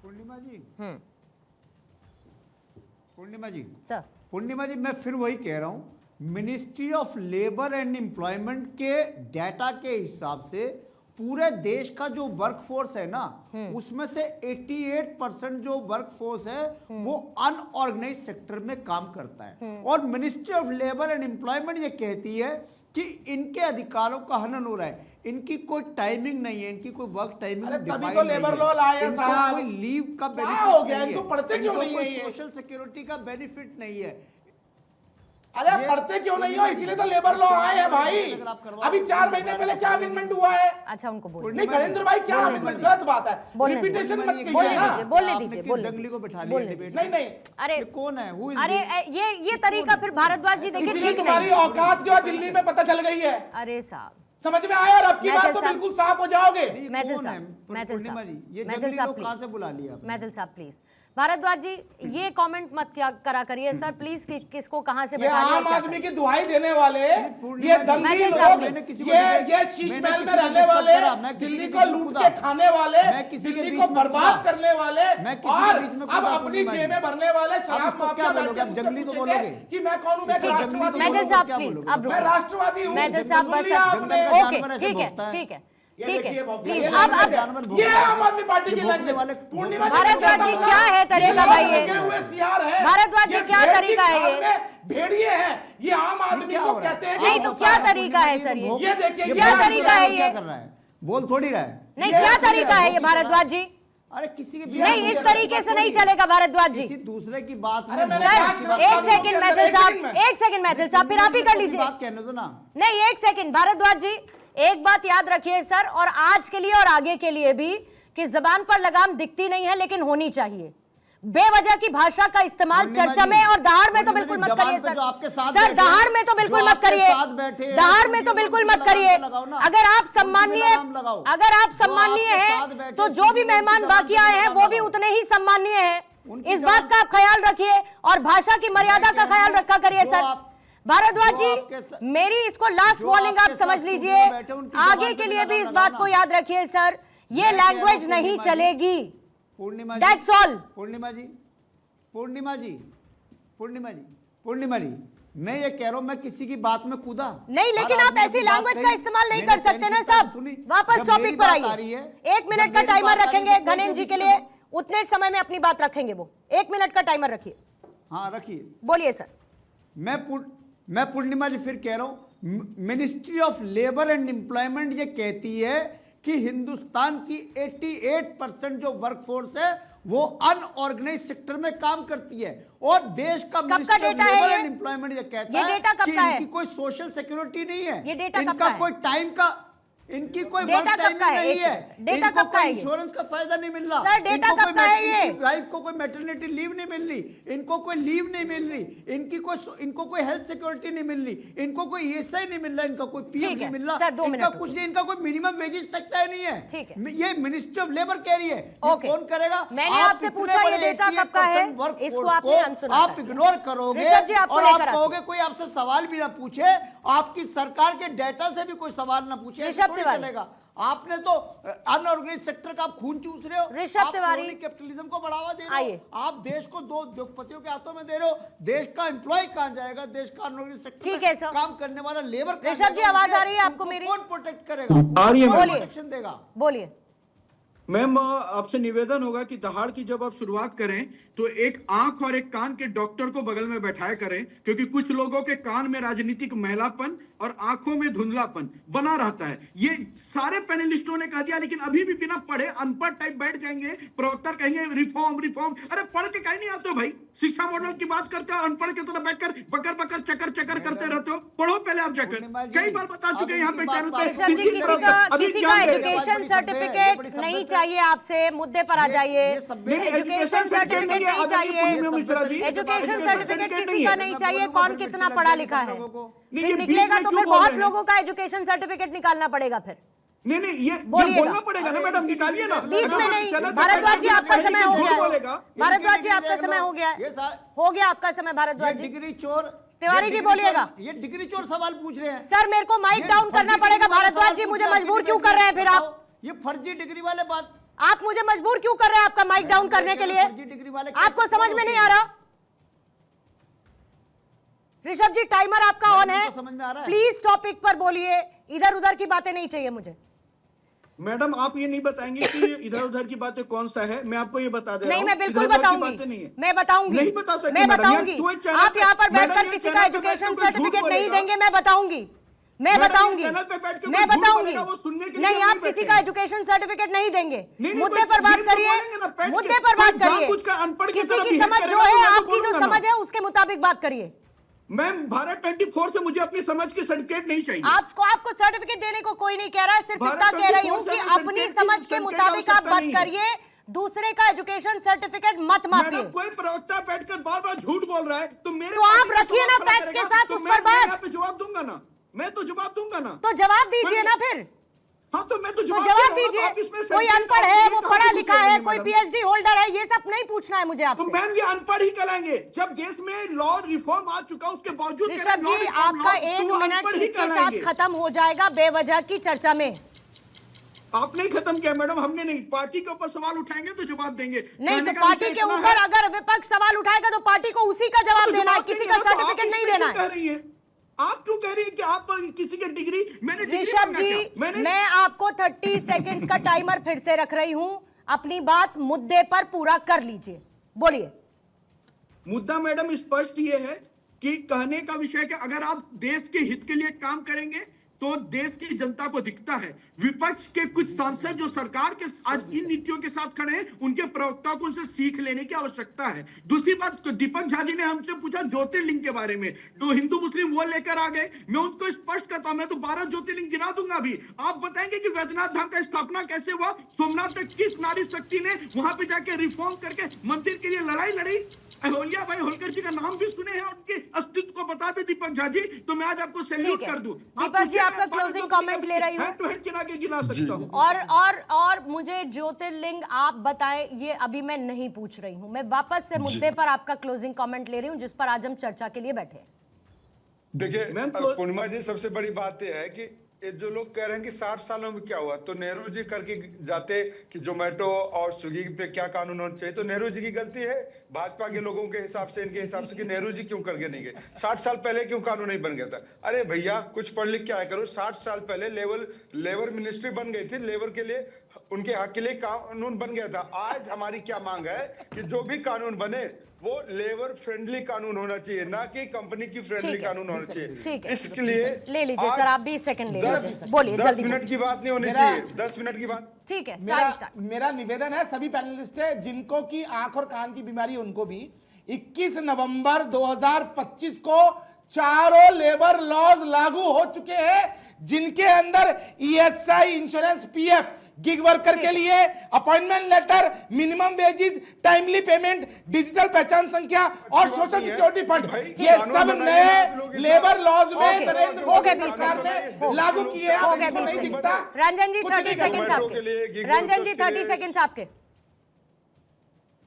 पूर्णिमा जी, सर पूर्णिमा जी, मैं फिर वही कह रहा हूं, ministry of labour and employment के डाटा के हिसाब से पूरे देश का जो वर्कफोर्स है ना, उसमें से 88% जो वर्कफोर्स है वो अनऑर्गेनाइज सेक्टर में काम करता है। और ministry of labour and employment ये कहती है कि इनके अधिकारों का हनन हो रहा है, इनकी कोई टाइमिंग नहीं है, इनकी कोई वर्क टाइमिंग तभी तो लेबर लॉ लाया साहब, कोई लीव का बेनिफिट हो गया, इनको पढ़ते क्यों नहीं है, सोशल सिक्योरिटी का बेनिफिट नहीं है। अरे पढ़ते क्यों नहीं हो? इसीलिए तो लेबर लॉ आए हैं भाई। अभी 4 महीने पहले क्या अमेंडमेंट हुआ है? अच्छा उनको बोल नहीं नरेंद्र भाई, क्या अमेंडमेंट? गलत बात है, रिपीटेशन मत कीजिए ना। बोलने दीजिए। जंगली को बैठा लिया डिबेट। नहीं, अरे कौन है? अरे ये तरीका फिर भारद्वाज जी देखिए ठीक तुम्हारी औकात जो दिल्ली में पता चल गई है। अरे साहब समझ में आया, और अब की बात तो बिल्कुल साफ हो जाओगे। मैथिल साहब प्लीज, भारद्वाज जी ये कमेंट मत क्या करिए सर प्लीज, कि किसको कहां से बैठा आम आदमी की दुहाई देने वाले, ये दंगी लोग, ये शीश महल में रहने वाले, दिल्ली को लूट के खाने वाले, दिल्ली को बर्बाद करने वाले, और अब अपनी जेबें भरने वाले शराब माफिया जंगली को बोलोगे कि मैं कौन हूं? मैं राष्ट्रवादी हूं। मैथिल साहब प्लीज, अब मैं राष्ट्रवादी हूं। मैथिल साहब बस ओके, ठीक है ठीक है, प्लीज अब ये है आम आदमी पार्टी की लैंग्वेज। पूर्णिमा जी भारद्वाज जी क्या है तरीका भाई ये? सियार है भारद्वाज जी क्या तरीका है ये? भेड़िए हैं ये आम आदमी को कहते हैं। नहीं तो क्या तरीका है सर ये देखिए क्या तरीका है क्या ये? कर रहा है? बोल थोड़ी रहा है। नहीं क्या तरीका है ये भारद्वाज जी? अरे किसी के नहीं इस तरीके से नहीं चलेगा भारद्वाज जी। किसी दूसरे की बात में सर एक सेकंड मैथिल साहब, एक सेकंड मैथिल साहब, फिर आप ही कर लीजिए। बात कहने दो ना। नहीं एक सेकंड भारद्वाज जी, एक बात याद रखिए सर, और आज के लिए और आगे के लिए भी, कि जबान पर लगाम दिखती नहीं है लेकिन होनी चाहिए। बेवजह की भाषा का इस्तेमाल चर्चा में और दहाड़ में तो बिल्कुल मत करिए सर। सर दहाड़ में तो बिल्कुल मत करिए, दहाड़ में तो बिल्कुल मत करिए। अगर आप सम्मानीय हैं तो जो भी मेहमान बाकी आए हैं वो भी उतने ही सम्मानीय हैं। इस बात का आप ख्याल रखिए और भाषा की मर्यादा का ख्याल रखा करिए सर। भारद्वाज जी मेरी इसको लास्ट वार्निंग आप समझ लीजिए, आगे के लिए भी इस बात को याद रखिए सर, ये लैंग्वेज नहीं चलेगी। पूर्णिमा जी, That's all. पूर्णिमा जी, मैं ये कह रहा हूं, मैं किसी की बात में कूदा नहीं, लेकिन आप ऐसी लैंग्वेज का इस्तेमाल नहीं कर सकते ना साहब। वापस टॉपिक पर आइए। 1 मिनट का टाइमर रखेंगे घनेन जी के लिए, उतने समय में अपनी बात रखेंगे वो। 1 मिनट का टाइमर रखिए। हाँ रखिए, बोलिए सर। मैं पूर्णिमा जी फिर कह रहा हूं, ministry of labour and employment ये कहती है कि हिंदुस्तान की 88% जो वर्कफोर्स है वो अनऑर्गेनाइज सेक्टर में काम करती है, और देश का ministry of labour and employment ये कहता है कि इनकी कोई सोशल सिक्योरिटी नहीं है, इनका कोई टाइम का, इनकी कोई वर्क टाइमिंग नहीं है, इनको कोई इंश्योरेंस का फायदा नहीं मिल रहा, इनकी वाइफ को कोई मैटरनिटी लीव नहीं मिल रही, इनको कोई लीव नहीं मिल रही, इनको कोई हेल्थ सिक्योरिटी नहीं मिल रही, इनको कोई ईएसआई नहीं मिल रहा, इनका कोई पीएफ नहीं मिल रहा, इनका कुछ नहीं, इनका कोई मिनिमम वेजेस तक तय नहीं है। ये मिनिस्ट्री ऑफ लेबर कह रही है, कौन करेगा? मैंने आपसे पूछा ये डेटा कब का है, इसको आपने अनसुना आप इग्नोर करोगे और आप कहोगे कोई आपसे सवाल भी ना पूछे, आपकी सरकार के डेटा से भी कोई सवाल ना पूछे, चलेगा। आपने तो अनऑर्गेनाइज्ड सेक्टर का आप खून चूस रहे हो, ऋषभ तिवारी कैपिटलिज्म को बढ़ावा दे रहे हो, आप देश को 2 उद्योगपतियों के हाथों में दे रहे हो, देश का एम्प्लॉय कहां जाएगा, देश का अनऑर्गेनाइज्ड सेक्टर में काम करने वाला लेबर। ऋषभ जी आवाज आ रही है आपको मेरी? कौन प्रोटेक्ट करेगा? प्रोटेक्शन देगा? बोलिए। मैम आपसे निवेदन होगा कि दहाड़ की जब आप शुरुआत करें तो एक आंख और एक कान के डॉक्टर को बगल में बैठाया करें, क्योंकि कुछ लोगों के कान में राजनीतिक मैलापन और आंखों में धुंधलापन बना रहता है। ये सारे पैनलिस्टों ने कह दिया, लेकिन अभी भी बिना पढ़े अनपढ़ टाइप बैठ जाएंगे, प्रवक्ता कहेंगे रिफॉर्म। अरे पढ़ के कहीं नहीं आते हो भाई, शिक्षा मॉडल की बात करते हो, अनपढ़ की तरह बैठकर बकर चक्कर करते रहते हो। पढ़ो पहले आप जाकर, कई बार बता चुके यहाँ पे चैनल पे। किसी का एजुकेशन सर्टिफिकेट नहीं चाहिए, आपसे मुद्दे पर आ जाइए। एजुकेशन सर्टिफिकेट नहीं चाहिए, एजुकेशन सर्टिफिकेट किसी का नहीं चाहिए, कौन कितना पढ़ा लिखा है। फिर निकलेगा तो फिर बहुत लोगों का एजुकेशन सर्टिफिकेट निकालना पड़ेगा फिर। नहीं ये बोलना पड़ेगा ना मैडम, निकालिए ना बीच में नहीं। भारद्वाज जी आपका समय हो गया, भारद्वाज जी आपका समय हो गया आपका समय। भारद्वाज जी, डिग्री चोर तिवारी जी बोलिएगा। ये डिग्री चोर सवाल पूछ रहे हैं सर, मेरे को माइक डाउन करना पड़ेगा। भारद्वाज जी मुझे मजबूर क्यों कर रहे हैं फिर आप? ये फर्जी डिग्री वाले बात, आप मुझे मजबूर क्यों कर रहे हैं आपका माइक डाउन करने के लिए? आपको समझ में नहीं आ रहा? ऋषभ जी टाइमर आपका ऑन है, प्लीज टॉपिक पर बोलिए, इधर उधर की बातें नहीं चाहिए मुझे। मैडम आप ये नहीं बताएंगे कि इधर उधर की बातें कौन सा है, मैं आपको ये बता दे रहा हूं। नहीं, मैं बिल्कुल बताऊंगी, मैं बताऊंगी, नहीं बता सकते, मैं बताऊंगी। आप यहाँ पर बैठकर किसी का एजुकेशन सर्टिफिकेट नहीं देंगे, मैं बताऊंगी। नहीं, आप किसी का एजुकेशन सर्टिफिकेट नहीं देंगे। मुद्दे पर बात करिए, मुद्दे पर बात करिए। किसी की समझ जो है, आपकी जो समझ है उसके मुताबिक बात करिए। मैम भारत 24 से मुझे अपनी समझ की सर्टिफिकेट नहीं चाहिए। आपको सर्टिफिकेट देने को कोई नहीं कह रहा है, सिर्फ इतना कह रही हूँ कि अपनी समझ के मुताबिक आप बात करिए, दूसरे का एजुकेशन सर्टिफिकेट मत मापिए। कोई प्रवक्ता बैठकर बार-बार झूठ बोल रहा है तो मेरे तो आप रखिए ना फैक्ट्स के साथ उस पर बात। जवाब दूंगा ना, मैं तो जवाब दूंगा ना। तो जवाब दीजिए ना फिर। हाँ तो मैं तो जवाब दीजिए। कोई अनपढ़ है, वो पढ़ा लिखा है, कोई पीएचडी होल्डर है, ये सब नहीं पूछना है मुझे आपसे। तो मैम ये अनपढ़ ही कहलाएंगे जब देश में लॉ रिफॉर्म आ चुका, उसके बावजूद ऋषभ जी आपका 1 मिनट इसके साथ खत्म हो जाएगा बेवजह की चर्चा में। आपने खत्म किया मैडम, हमने नहीं। पार्टी के ऊपर सवाल उठाएंगे तो जवाब देंगे। नहीं तो पार्टी के ऊपर अगर विपक्ष सवाल उठाएगा तो पार्टी को उसी का जवाब देना है, किसी का सर्टिफिकेट नहीं देना है। आप क्यों कह रही है कि आप किसी की डिग्री, मैंने डिग्री ऋषभ मांगा जी, क्या? मैं आपको 30 सेकंड्स का टाइमर फिर से रख रही हूं, अपनी बात मुद्दे पर पूरा कर लीजिए, बोलिए। मुद्दा मैडम स्पष्ट ये है कि कहने का विषय कि अगर आप देश के हित के लिए काम करेंगे तो देश की जनता को दिखता है। विपक्ष के कुछ सांसद जो सरकार के आज इन नीतियों के साथ खड़े हैं, उनके प्रवक्ता को उनसे सीख लेने की आवश्यकता है। दूसरी बात, तो दीपक झा जी ने हमसे पूछा ज्योतिर्लिंग के बारे में, तो हिंदू मुस्लिम वो लेकर आ गए। मैं उनको स्पष्ट करता हूं, मैं तो 12 ज्योतिर्लिंग गिना दूंगा अभी। आप बताएंगे कि वैद्यनाथ धाम का स्थापना कैसे हुआ, सोमनाथ तक किस नारी शक्ति ने वहां पे जाके रिफॉर्म करके मंदिर के लिए लड़ाई लड़ी। अहोल्या भाई होलकर जी का नाम भी सुने हैं, उनके अस्तित्व को बता दे दीपक झा जी, तो मैं आज आपको सैल्यूट कर दूं। दीपक जी, आपका क्लोजिंग कमेंट ले रही हूँ। हैंड टू हैंड गिना सकता हूं। और मुझे ज्योतिर्लिंग आप बताएं, ये अभी मैं नहीं पूछ रही हूं, मैं वापस से मुद्दे पर आपका क्लोजिंग कमेंट ले रही हूं जिस पर आज हम चर्चा के लिए बैठे हैं। देखिए पूर्णिमा जी, सबसे बड़ी बात यह है कि ये जो लोग कह रहे हैं कि 60 सालों में क्या हुआ, तो नेहरू जी करके जाते कि जोमेटो और स्विगी पे क्या कानून होना चाहिए, तो नेहरू जी की गलती है भाजपा के लोगों के हिसाब से, इनके हिसाब से कि नेहरू जी क्यों करके नहीं गए, 60 साल पहले क्यों कानून नहीं बन गया था। अरे भैया कुछ पढ़ लिख के आया करो, 60 साल पहले लेबर मिनिस्ट्री बन गई थी, लेबर के लिए, उनके हक के लिए कानून बन गया था। आज हमारी क्या मांग है कि जो भी कानून बने वो लेबर फ्रेंडली कानून होना चाहिए, ना कि कंपनी की फ्रेंडली कानून होना चाहिए। इसके लिए ले लीजिए सर, आप 20 सेकंड ले लीजिए, बोलिए जल्दी। 10 मिनट की बात नहीं होनी चाहिए, 10 मिनट की बात। ठीक है, मेरा निवेदन है सभी पैनलिस्ट है, जिनको की आंख और कान की बीमारी उनको भी 21 नवंबर 2025 को चारों लेबर लॉज लागू हो चुके हैं, जिनके अंदर ESI, insurance, PF, gig worker के लिए appointment letter, minimum wages, timely payment, digital पहचान संख्या और सोशल सिक्योरिटी फंड, ये सब नए लेबर लॉज में नरेंद्र मोदी सरकार ने लागू किए हैं। नहीं दिखता। रंजन जी 30 सेकंड्स आपके। रंजन जी 30 सेकंड्स आपके।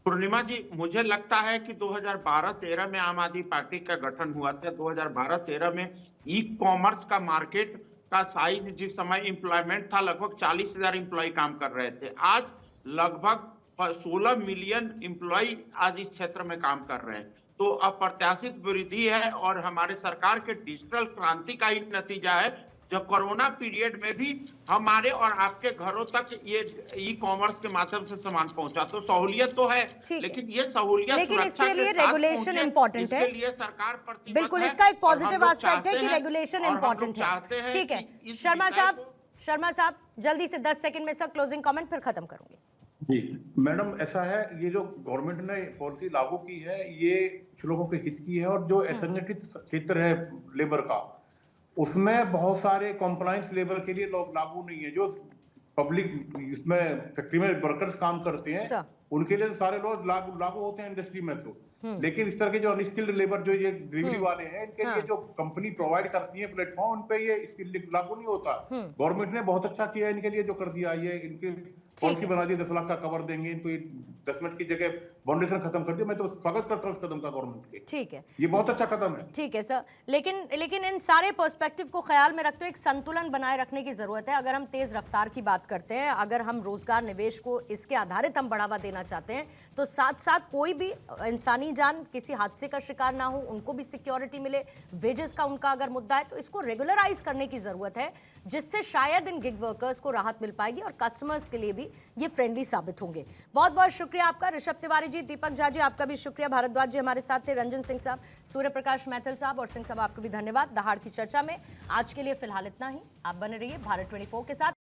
पूर्णिमा जी, मुझे लगता है कि 2012-13 में आम आदमी पार्टी का गठन हुआ था। 2012-13 में ई कॉमर्स का मार्केट का साइज, जिस समय एम्प्लॉयमेंट था लगभग 40,000 एम्प्लॉय काम कर रहे थे, आज लगभग 16 मिलियन एम्प्लॉय आज इस क्षेत्र में काम कर रहे हैं। तो अप्रत्याशित वृद्धि है और हमारे सरकार के डिजिटल क्रांति का ही नतीजा है। जब कोरोना पीरियड में भी हमारे और आपके घरों तक ये ई कॉमर्स के माध्यम से सामान पहुंचा, तो सहूलियत तो है, लेकिन ये सहूलियत लेकिन इसके लिए रेगुलेशन इंपॉर्टेंट है। इसके लिए सरकार प्रतिबद्ध बिल्कुल, है इसका एक और हम पॉजिटिव लोग एस्पेक्ट है कि चाहते हैं रेगुलेशन और हम लोग इंपॉर्टेंट चाहते है। हैं ठीक है, कि इस शर्मा साहब जल्दी से 10 सेकंड में सर क्लोजिंग कमेंट, फिर खत्म करूंगी। जी मैडम, ऐसा है, ये जो गवर्नमेंट ने पॉलिसी लागू की है ये कुछ लोगों के हित की है, और जो असंगठित क्षेत्र है लेबर का, उसमें बहुत सारे कॉम्प्लायंस लेबर के लिए लोग लागू नहीं है। जो पब्लिक इसमें फैक्ट्री में वर्कर्स काम करते हैं उनके लिए तो सारे लोग लागू होते हैं इंडस्ट्री में, तो लेकिन इस तरह के जो अनस्किल्ड लेबर, जो ये डिलीवरी वाले हैं, इनके लिए जो कंपनी प्रोवाइड करती है प्लेटफॉर्म, उन पे ये स्किल लागू नहीं होता। गवर्नमेंट ने बहुत अच्छा किया इनके लिए, जो कर दिया ये, इनके पॉलिसी बना दी, 10 लाख का कवर देंगे इनको, 10 मिनट की जगह फाउंडेशन खत्म कर दिया। मैं तो स्वागत करता हूँ इस कदम का गवर्नमेंट के। ठीक है, ये बहुत अच्छा कदम है। ठीक है सर, लेकिन इन सारे पर्सपेक्टिव को ख्याल में रखते हुए एक संतुलन बनाए रखने की जरूरत है। अगर हम तेज रफ्तार की बात करते हैं, अगर हम रोजगार निवेश को इसके आधारित हम बढ़ावा देना चाहते हैं, तो साथ साथ कोई भी इंसानी जान किसी हादसे का शिकार ना हो, उनको भी सिक्योरिटी मिले, वेजेस का उनका अगर मुद्दा है तो इसको रेगुलराइज करने की जरूरत है, जिससे शायद इन गिग वर्कर्स को राहत मिल पाएगी और कस्टमर्स के लिए भी ये फ्रेंडली साबित होंगे। बहुत बहुत शुक्रिया आपका ऋषभ तिवारी जी, दीपक झा जी आपका भी शुक्रिया, भारद्वाज जी हमारे साथ थे, रंजन सिंह साहब, सूर्य प्रकाश मैथिल साहब और सिंह साहब आपको भी धन्यवाद। दहाड़ की चर्चा में आज के लिए फिलहाल इतना ही। आप बने रहिए भारत 24 के साथ।